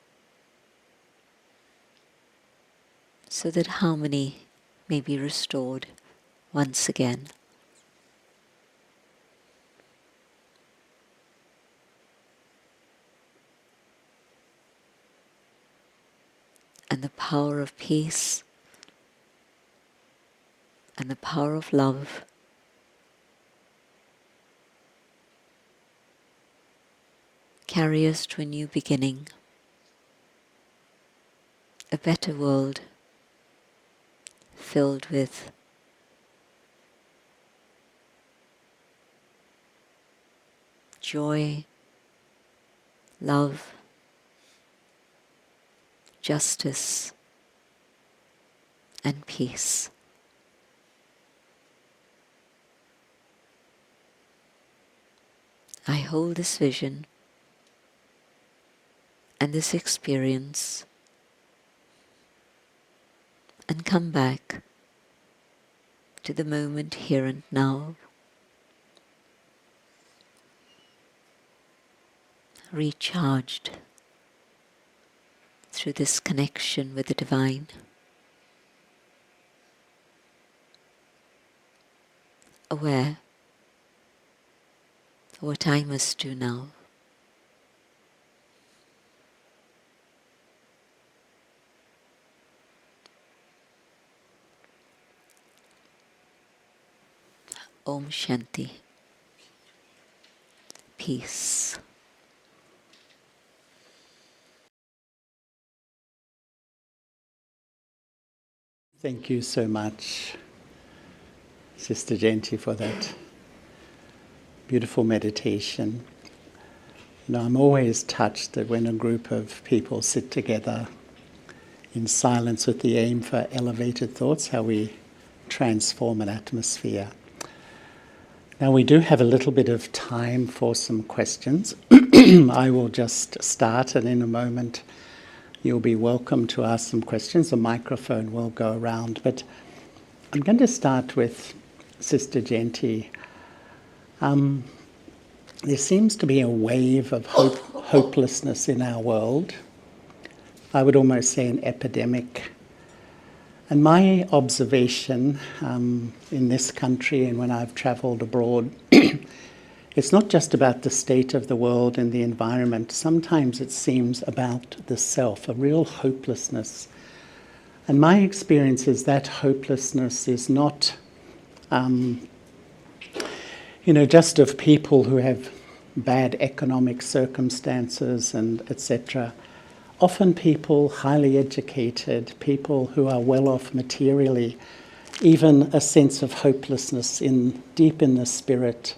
so that harmony may be restored once again. And the power of peace and the power of love carry us to a new beginning, a better world filled with joy, love, justice, and peace. I hold this vision and this experience and come back to the moment here and now, recharged through this connection with the divine. Aware of what I must do now. Om Shanti. Peace. Thank you so much, Sister Jayanti, for that beautiful meditation. You know, I'm always touched that when a group of people sit together in silence with the aim for elevated thoughts, how we transform an atmosphere. Now we do have a little bit of time for some questions. I will just start, and in a moment you'll be welcome to ask some questions. The microphone will go around, but I'm going to start with Sister Jayanti. There seems to be a wave of hopelessness in our world. I would almost say an epidemic. And my observation in this country and when I've travelled abroad, it's not just about the state of the world and the environment. Sometimes it seems about the self, a real hopelessness. And my experience is that hopelessness is not, just of people who have bad economic circumstances and etc. Often people highly educated, people who are well off materially, even a sense of hopelessness deep in the spirit.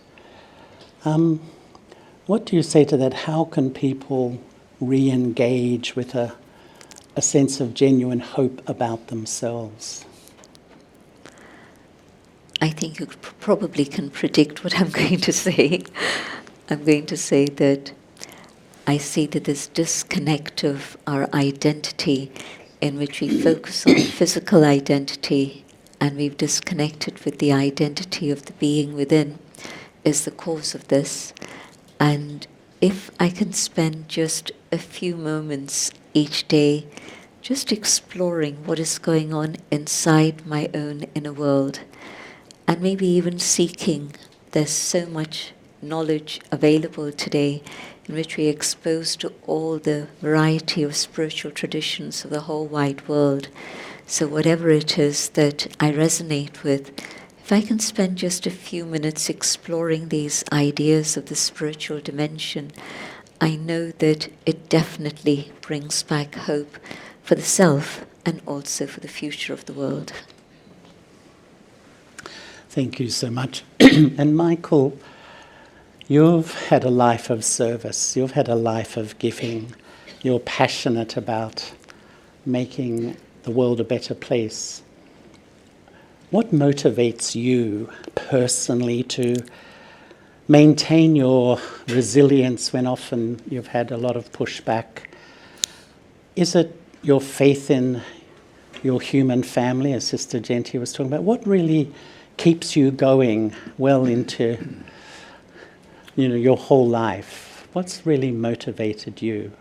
What do you say to that? How can people re-engage with a sense of genuine hope about themselves? I think you probably can predict what I'm going to say. I'm going to say that I see that this disconnect of our identity, in which we focus on physical identity and we've disconnected with the identity of the being within, is the cause of this. And if I can spend just a few moments each day just exploring what is going on inside my own inner world, and maybe even seeking, there's so much knowledge available today, in which we are exposed to all the variety of spiritual traditions of the whole wide world. So whatever it is that I resonate with, if I can spend just a few minutes exploring these ideas of the spiritual dimension, I know that it definitely brings back hope for the self and also for the future of the world. Thank you so much. And Michael, you've had a life of service. You've had a life of giving. You're passionate about making the world a better place. What motivates you personally to maintain your resilience when often you've had a lot of pushback? Is it your faith in your human family, as Sister Jayanti was talking about? What really keeps you going well into, your whole life? What's really motivated you?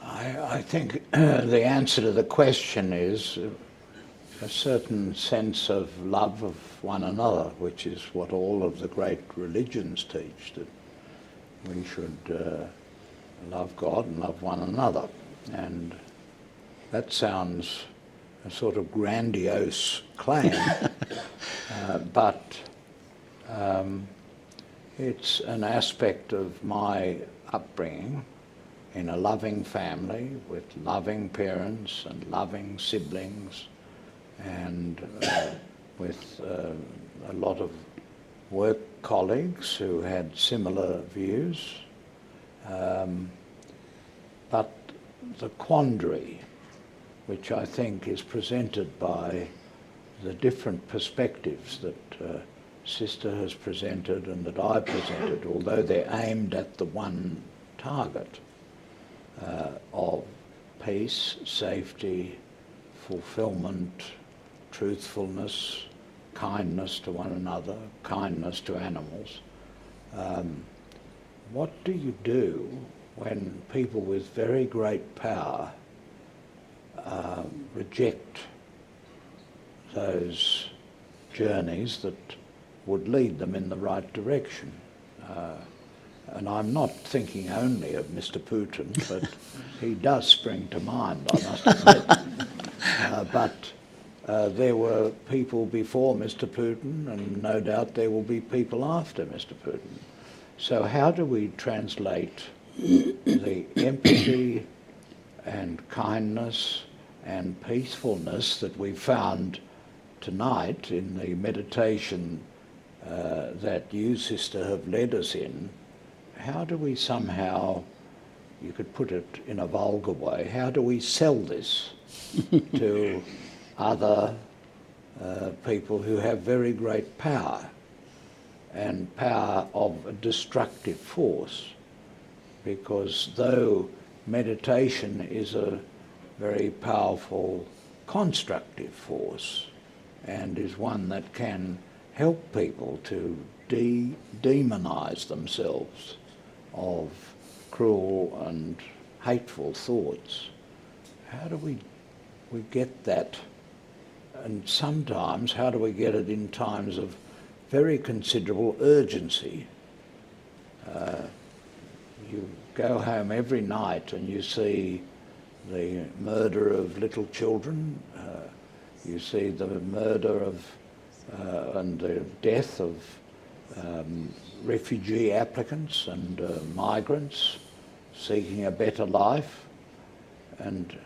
I think the answer to the question is a certain sense of love of one another, which is what all of the great religions teach, that we should love God and love one another. And that sounds a sort of grandiose claim, but it's an aspect of my upbringing in a loving family with loving parents and loving siblings, and with a lot of work colleagues who had similar views. But the quandary, which I think is presented by the different perspectives that Sister has presented and that I presented, although they're aimed at the one target of peace, safety, fulfillment, truthfulness, kindness to one another, kindness to animals. What do you do when people with very great power reject those journeys that would lead them in the right direction? And I'm not thinking only of Mr. Putin, but he does spring to mind, I must admit. But there were people before Mr. Putin, and no doubt there will be people after Mr. Putin. So how do we translate the empathy and kindness and peacefulness that we found tonight in the meditation that you, Sister, have led us in? How do we somehow, you could put it in a vulgar way, how do we sell this to other people who have very great power, and power of a destructive force? Because though meditation is a very powerful constructive force and is one that can help people to demonize themselves of cruel and hateful thoughts, how do we get that? And sometimes how do we get it in times of very considerable urgency? You go home every night and you see the murder of little children, you see the murder of and the death of refugee applicants and migrants seeking a better life, and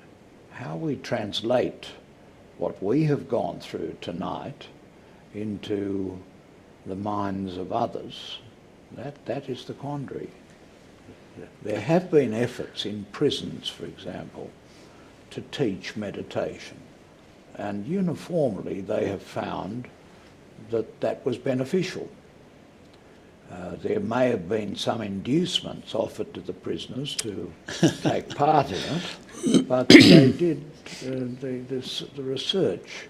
how we translate what we have gone through tonight into the minds of others. That is the quandary. There have been efforts in prisons, for example, to teach meditation, and uniformly they have found that that was beneficial. There may have been some inducements offered to the prisoners to take part in it, but they did. The research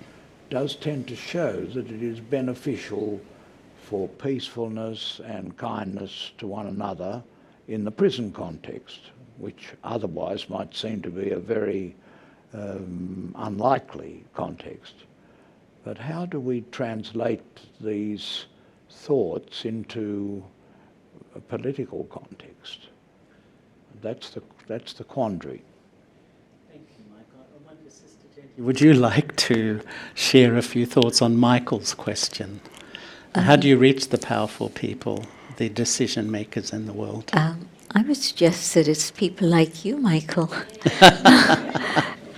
does tend to show that it is beneficial for peacefulness and kindness to one another in the prison context, which otherwise might seem to be a very unlikely context. But how do we translate these thoughts into a political context. That's the quandary. Thank you, Michael. I wonder, Sister Jayanti, would you like to share a few thoughts on Michael's question? How do you reach the powerful people, the decision makers in the world? I would suggest that it's people like you, Michael,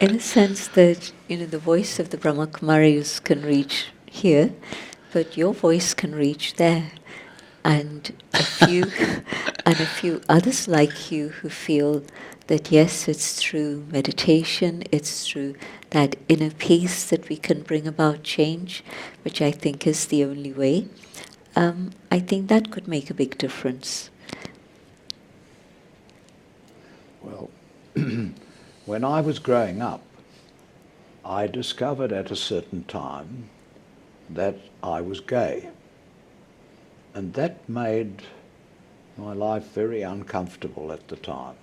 in a sense that the voice of the Brahma Kumaris can reach here, but your voice can reach there, and a few others like you who feel that yes, it's through meditation, it's through that inner peace that we can bring about change, which I think is the only way. I think that could make a big difference. Well, when I was growing up, I discovered at a certain time that I was gay. And that made my life very uncomfortable at the time,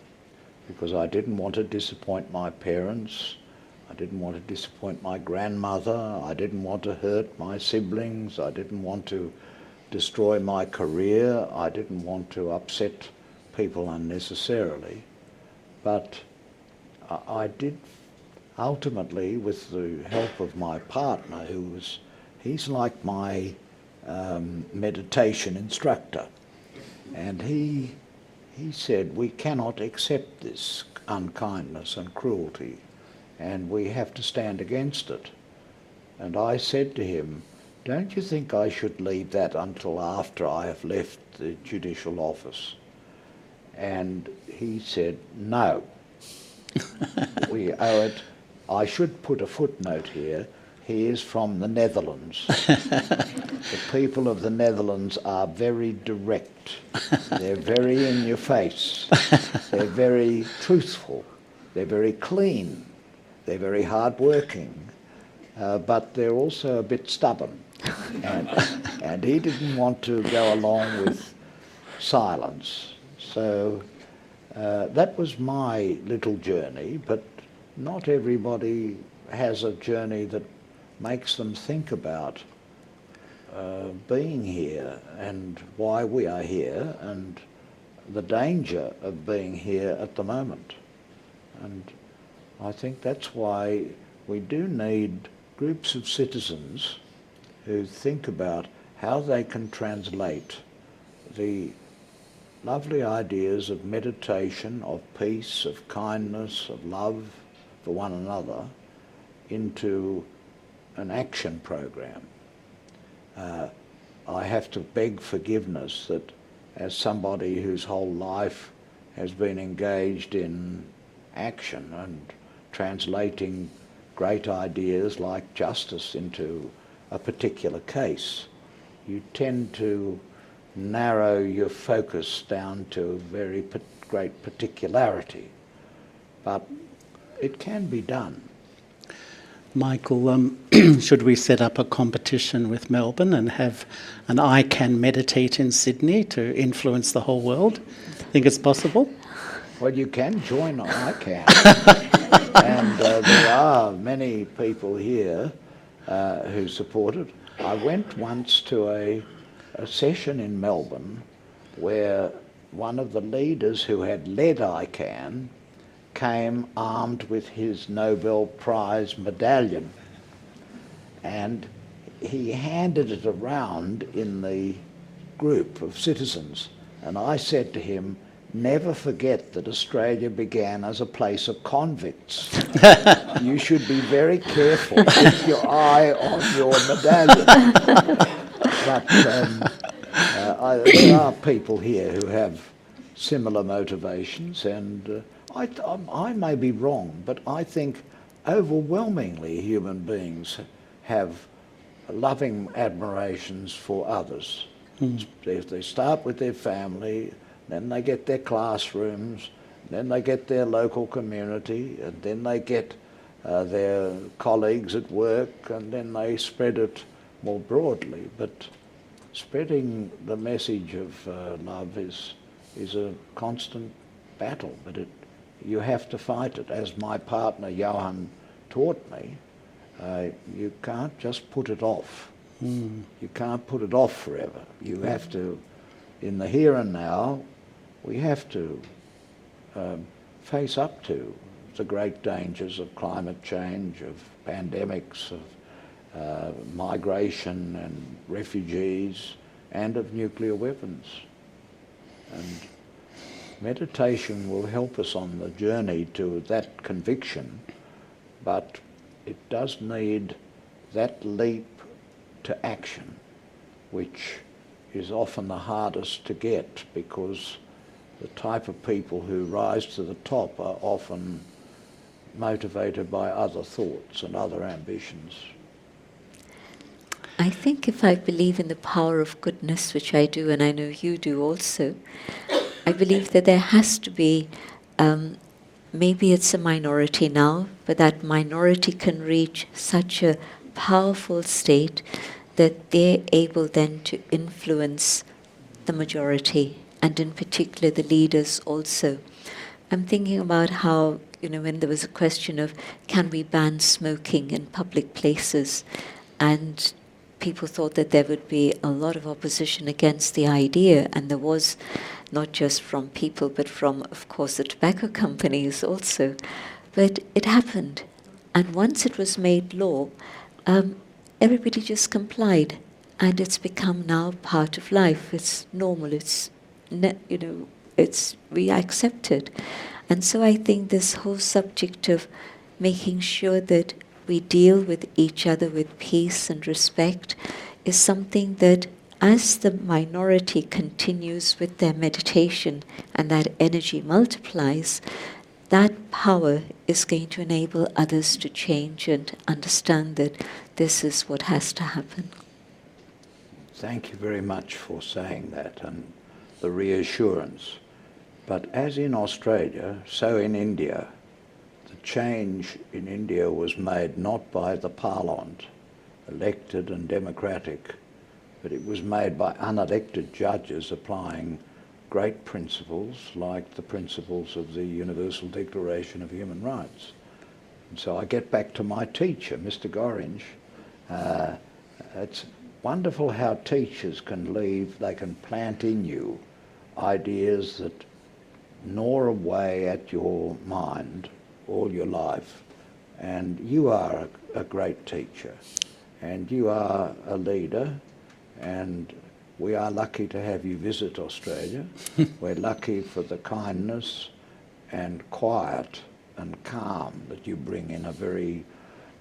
because I didn't want to disappoint my parents, I didn't want to disappoint my grandmother, I didn't want to hurt my siblings, I didn't want to destroy my career, I didn't want to upset people unnecessarily. But I did ultimately, with the help of my partner, he's like my meditation instructor, and he said we cannot accept this unkindness and cruelty, and we have to stand against it. And I said to him, don't you think I should leave that until after I have left the judicial office? And he said, no, we owe it. I should put a footnote here. He is from the Netherlands. The people of the Netherlands are very direct. They're very in your face. They're very truthful. They're very clean. They're very hardworking. But they're also a bit stubborn. And he didn't want to go along with silence. So that was my little journey, but not everybody has a journey that makes them think about being here and why we are here and the danger of being here at the moment. And I think that's why we do need groups of citizens who think about how they can translate the lovely ideas of meditation, of peace, of kindness, of love for one another into an action program. I have to beg forgiveness that as somebody whose whole life has been engaged in action and translating great ideas like justice into a particular case, you tend to narrow your focus down to a very great particularity. But it can be done. Michael, should we set up a competition with Melbourne and have an I Can Meditate in Sydney to influence the whole world? Think it's possible? Well, you can join I Can. And there are many people here who support it. I went once to a session in Melbourne where one of the leaders who had led I Can came armed with his Nobel Prize medallion, and he handed it around in the group of citizens, and I said to him, never forget that Australia began as a place of convicts. You should be very careful. Keep your eye on your medallion. But there are people here who have similar motivations, and I may be wrong, but I think overwhelmingly human beings have loving admirations for others. They start with their family, then they get their classrooms, then they get their local community, and then they get their colleagues at work, and then they spread it more broadly. But spreading the message of love is a constant battle, but you have to fight it. As my partner Johan taught me, you can't just put it off. You can't put it off forever. You have to, in the here and now, we have to face up to the great dangers of climate change, of pandemics, of migration and refugees, and of nuclear weapons. And meditation will help us on the journey to that conviction, but it does need that leap to action, which is often the hardest to get, because the type of people who rise to the top are often motivated by other thoughts and other ambitions. I think if I believe in the power of goodness, which I do, and I know you do also, I believe that there has to be, maybe it's a minority now, but that minority can reach such a powerful state that they're able then to influence the majority, and in particular the leaders also. I'm thinking about how, when there was a question of can we ban smoking in public places, and people thought that there would be a lot of opposition against the idea, and there was, not just from people, but from, of course, the tobacco companies also. But it happened. And once it was made law, everybody just complied. And it's become now part of life. It's normal. We accept it. And so I think this whole subject of making sure that we deal with each other with peace and respect is something that, as the minority continues with their meditation and that energy multiplies, that power is going to enable others to change and understand that this is what has to happen. Thank you very much for saying that and the reassurance. But as in Australia, so in India, the change in India was made not by the Parliament, elected and democratic, but it was made by unelected judges applying great principles like the principles of the Universal Declaration of Human Rights. And so I get back to my teacher, Mr. Gorringe. It's wonderful how teachers can they can plant in you ideas that gnaw away at your mind all your life. And you are a great teacher, and you are a leader, and we are lucky to have you visit Australia. We're lucky for the kindness and quiet and calm that you bring in a very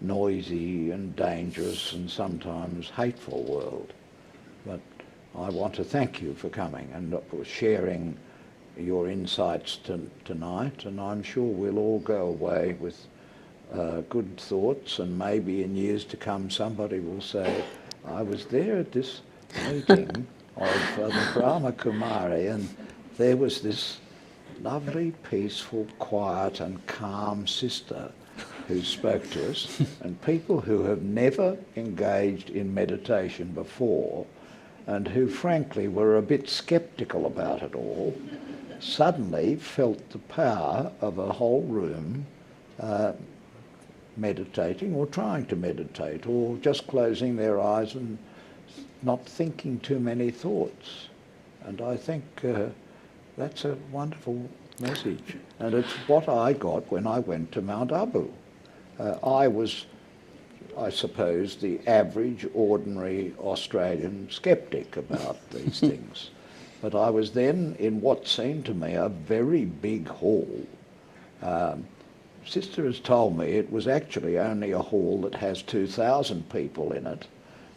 noisy and dangerous and sometimes hateful world. But I want to thank you for coming and for sharing your insights tonight, and I'm sure we'll all go away with good thoughts, and maybe in years to come somebody will say, I was there at this meeting of the Brahma Kumari, and there was this lovely, peaceful, quiet and calm sister who spoke to us, and people who have never engaged in meditation before and who frankly were a bit sceptical about it all, suddenly felt the power of a whole room meditating or trying to meditate or just closing their eyes and not thinking too many thoughts. And I think that's a wonderful message. And it's what I got when I went to Mount Abu. I was, I suppose, the average, ordinary Australian skeptic about these things. But I was then in what seemed to me a very big hall. Sister has told me it was actually only a hall that has 2,000 people in it,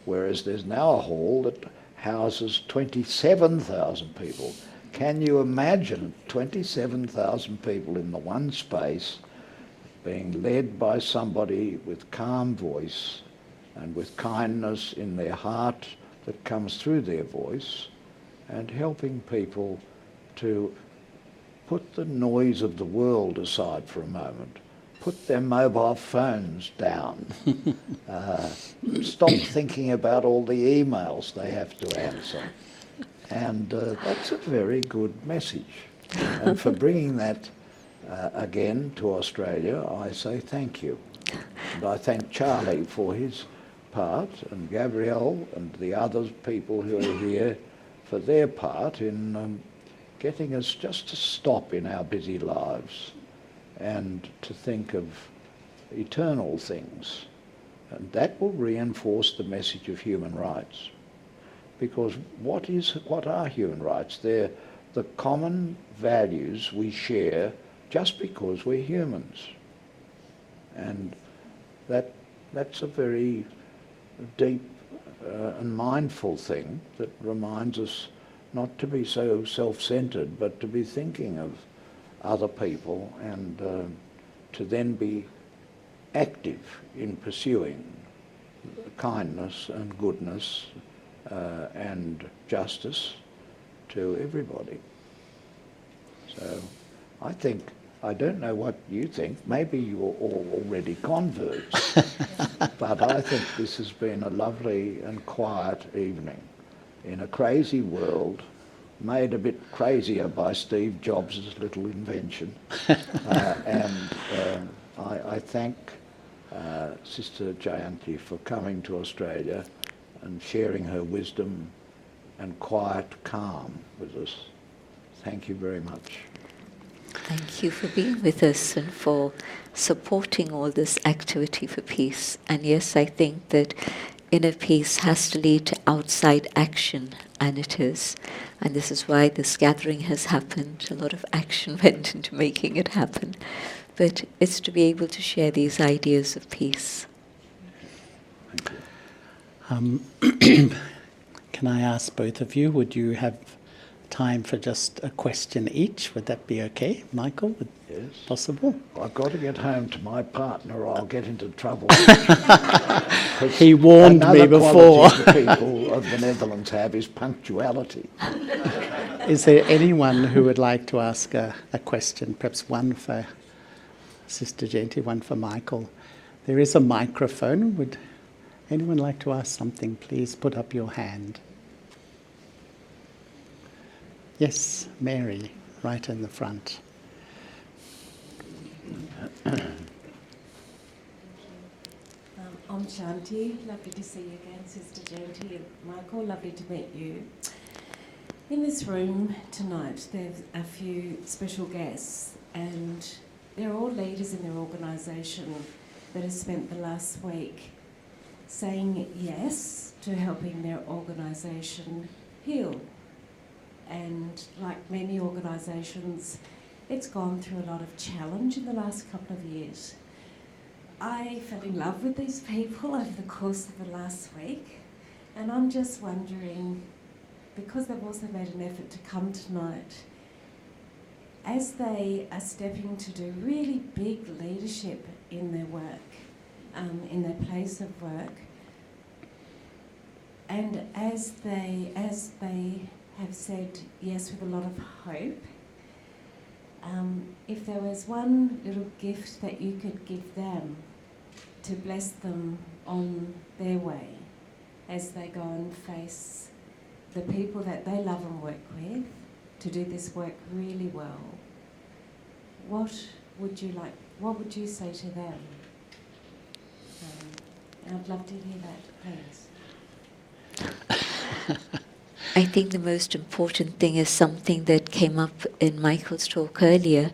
whereas there's now a hall that houses 27,000 people. Can you imagine 27,000 people in the one space being led by somebody with calm voice and with kindness in their heart that comes through their voice, and helping people to put the noise of the world aside for a moment, put their mobile phones down, stop thinking about all the emails they have to answer. And that's a very good message. And for bringing that again to Australia, I say thank you. And I thank Charlie for his part, and Gabrielle and the other people who are here for their part in getting us just to stop in our busy lives and to think of eternal things. And that will reinforce the message of human rights. Because what are human rights? They're the common values we share just because we're humans. And that's a very deep and mindful thing that reminds us not to be so self-centered, but to be thinking of other people and to then be active in pursuing kindness and goodness and justice to everybody. So I don't know what you think, maybe you're all already converts, but I think this has been a lovely and quiet evening in a crazy world, made a bit crazier by Steve Jobs' little invention. I thank Sister Jayanti for coming to Australia and sharing her wisdom and quiet calm with us. Thank you very much. Thank you for being with us and for supporting all this activity for peace. And yes, I think that inner peace has to lead to outside action, and it is. And this is why this gathering has happened. A lot of action went into making it happen. But it's to be able to share these ideas of peace. Can I ask both of you, would you have time for just a question each? Would that be okay, Michael? Yes. Possible? I've got to get home to my partner or I'll get into trouble. He warned me before. Another quality the people of the Netherlands have is punctuality. Is there anyone who would like to ask a question? Perhaps one for Sister Jayanti, one for Michael. There is a microphone. Would anyone like to ask something? Please put up your hand. Yes, Mary, right in the front. I'm Shanti. Lovely to see you again, Sister Jayanti. And Michael, lovely to meet you. In this room tonight, there's a few special guests, and they're all leaders in their organisation that have spent the last week saying yes to helping their organisation heal. And like many organisations, it's gone through a lot of challenge in the last couple of years. I fell in love with these people over the course of the last week, and I'm just wondering, because they've also made an effort to come tonight, as they are stepping to do really big leadership in their work, in their place of work, and as they have said yes with a lot of hope, if there was one little gift that you could give them to bless them on their way as they go and face the people that they love and work with, to do this work really well, what would you say to them? And I'd love to hear that, please. I think the most important thing is something that came up in Michael's talk earlier,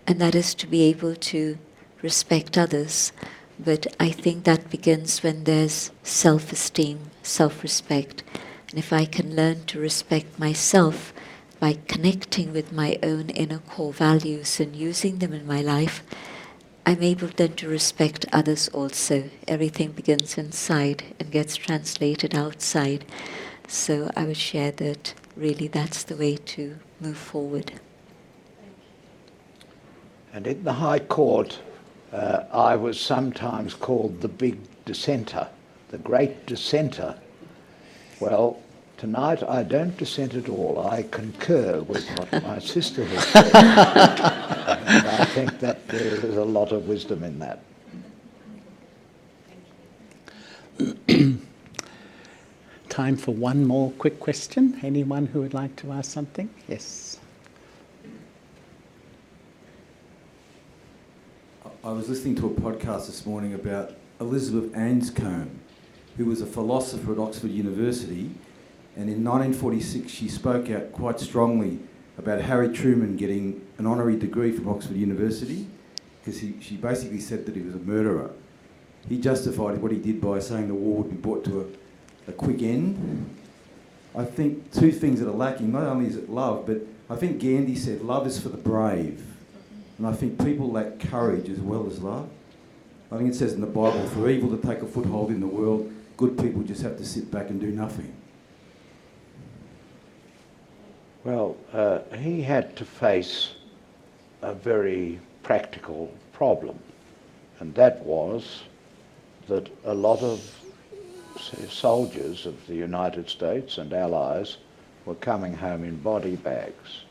and that is to be able to respect others. But I think that begins when there's self-esteem, self-respect. And if I can learn to respect myself by connecting with my own inner core values and using them in my life, I'm able then to respect others also. Everything begins inside and gets translated outside. So I would share that really that's the way to move forward. And in the High Court, I was sometimes called the big dissenter, the great dissenter. Well, tonight I don't dissent at all. I concur with what my sister has said. And I think that there is a lot of wisdom in that. Time for one more quick question. Anyone who would like to ask something? Yes. I was listening to a podcast this morning about Elizabeth Anscombe, who was a philosopher at Oxford University, and in 1946 she spoke out quite strongly about Harry Truman getting an honorary degree from Oxford University, because she basically said that he was a murderer. He justified what he did by saying the war would be brought to a quick end. I think two things that are lacking, not only is it love, but I think Gandhi said love is for the brave. And I think people lack courage as well as love. I think it says in the Bible, for evil to take a foothold in the world, good people just have to sit back and do nothing. Well, he had to face a very practical problem, and that was that a lot of soldiers of the United States and allies were coming home in body bags,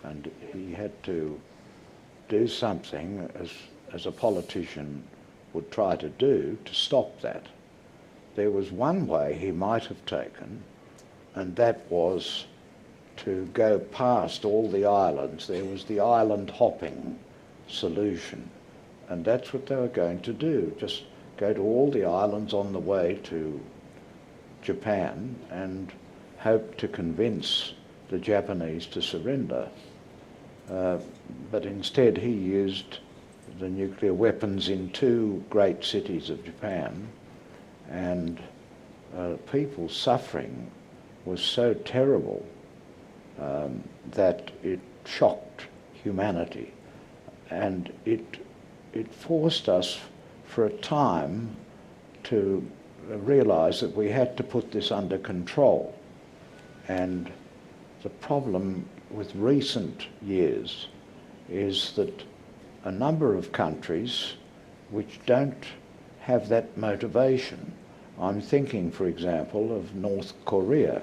and he had to do something, as a politician would try to do, to stop that. There was one way he might have taken, and that was to go past all the islands. There was the island hopping solution, and that's what they were going to do, just go to all the islands on the way to Japan and hope to convince the Japanese to surrender. But instead he used the nuclear weapons in two great cities of Japan, and people's suffering was so terrible that it shocked humanity, and it forced us for a time to realise that we had to put this under control. And the problem with recent years is that a number of countries which don't have that motivation, I'm thinking, for example, of North Korea,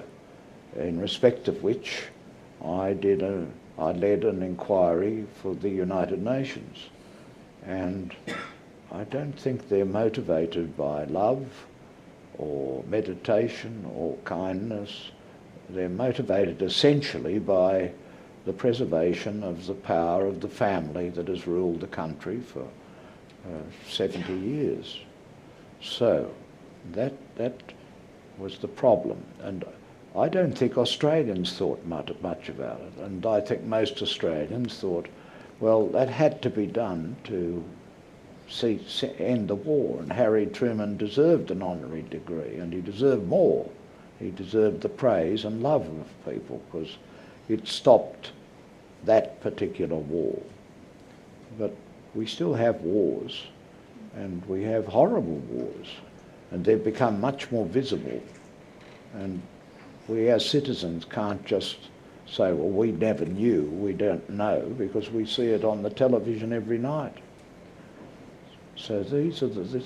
in respect of which I led an inquiry for the United Nations, and I don't think they're motivated by love or meditation or kindness. They're motivated essentially by the preservation of the power of the family that has ruled the country for 70 years. So that was the problem, and I don't think Australians thought much about it, and I think most Australians thought, well, that had to be done to end the war, and Harry Truman deserved an honorary degree, and he deserved more. He deserved the praise and love of people, because it stopped that particular war. But we still have wars, and we have horrible wars, and they've become much more visible, and we as citizens can't just say, well, we never knew, we don't know, because we see it on the television every night. So this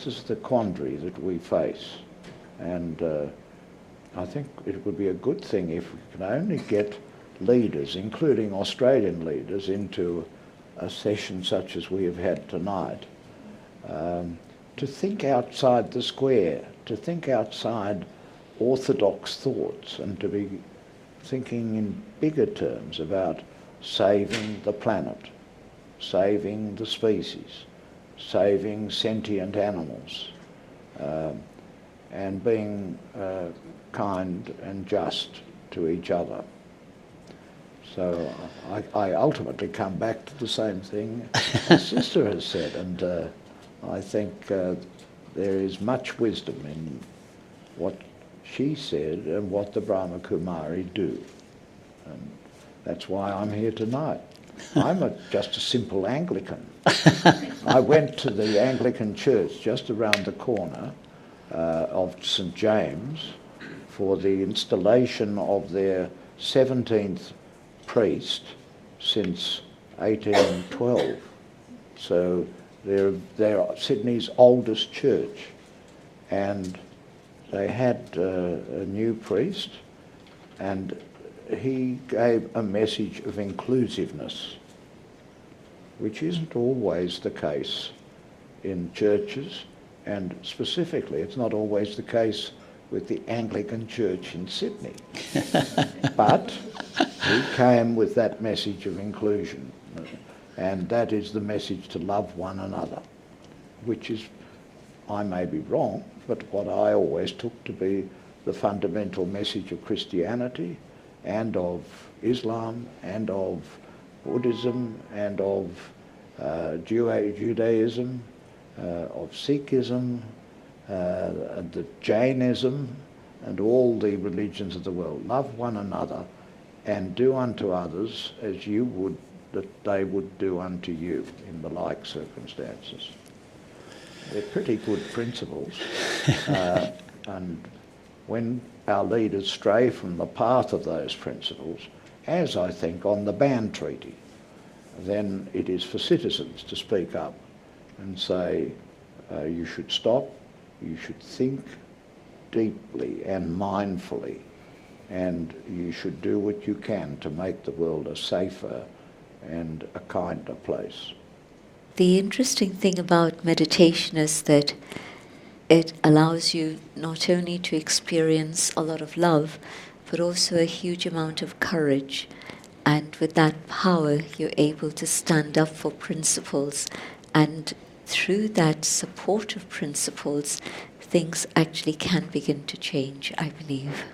is the quandary that we face, and I think it would be a good thing if we can only get leaders, including Australian leaders, into a session such as we have had tonight, to think outside the square, to think outside orthodox thoughts, and to be thinking in bigger terms about saving the planet, saving the species, saving sentient animals, and being kind and just to each other. So I ultimately come back to the same thing the Sister has said, and I think there is much wisdom in what she said and what the Brahma Kumaris do. And that's why I'm here tonight. I'm just a simple Anglican. I went to the Anglican church just around the corner of St James for the installation of their 17th priest since 1812. So they're Sydney's oldest church, and they had a new priest, and he gave a message of inclusiveness, which isn't always the case in churches, and specifically it's not always the case with the Anglican Church in Sydney. But he came with that message of inclusion, and that is the message to love one another, which is I may be wrong, but what I always took to be the fundamental message of Christianity and of Islam and of Buddhism and of Judaism, of Sikhism, the Jainism, and all the religions of the world. Love one another and do unto others as you would that they would do unto you in the like circumstances. They're pretty good principles. And when our leaders stray from the path of those principles, as I think on the ban treaty, then it is for citizens to speak up and say, you should stop, you should think deeply and mindfully, and you should do what you can to make the world a safer and a kinder place. The interesting thing about meditation is that it allows you not only to experience a lot of love, but also a huge amount of courage. And with that power, you're able to stand up for principles. And through that support of principles, things actually can begin to change, I believe.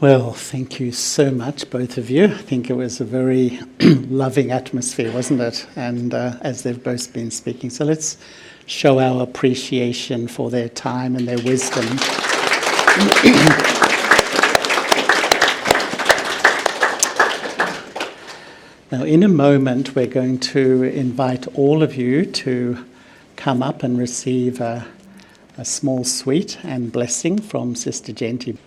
Well, thank you so much, both of you. I think it was a very loving atmosphere, wasn't it? And as they've both been speaking. So let's show our appreciation for their time and their wisdom. Now, in a moment, we're going to invite all of you to come up and receive a small sweet and blessing from Sister Jayanti.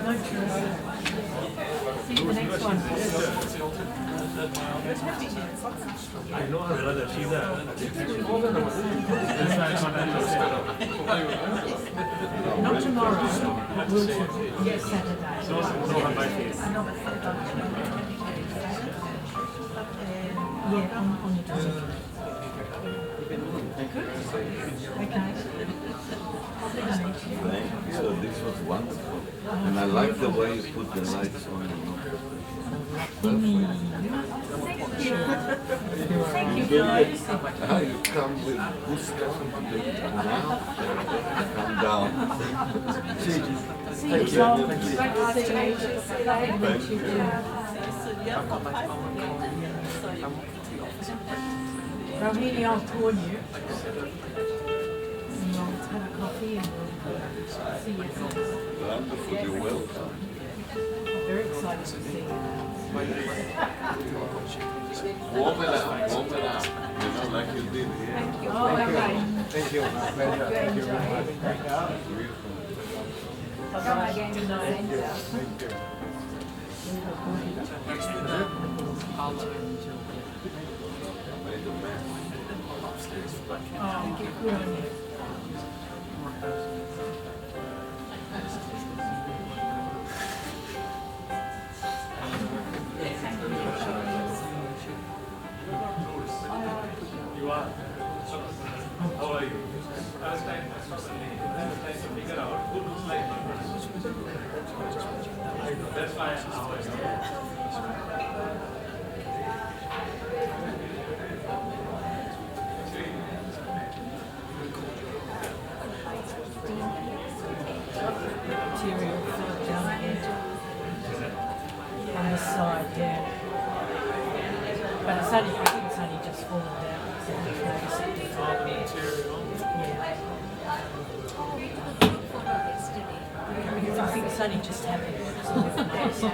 Thank you. See you the next one. I know her brother. She's a. Not tomorrow. Wilton. Yes, Saturday. So know her by face. I know, but yeah, on your time. Okay. So this was wonderful. And I like the way you put the lights on and off. Thank you, guys. How you come with gusto now? Come down. See you, Tom. Great to see you. Lovely to meet you too. Rohini, I'll call you. And we'll have a coffee and we'll see you soon. Wonderful, you're welcome. Very excited to see you. Warm it up, you know, like you did here. Oh, okay. Thank you. My pleasure. Thank you very much. Come again tonight. Thank you. Oh, good on you. You are. How are you? I was trying to figure out who looks like me. That's why I was. Material fell down here. On this side, yeah. But it's only, I think it's only just fallen down. So I just noticed it before. Yeah. Because I think it's only just happened. So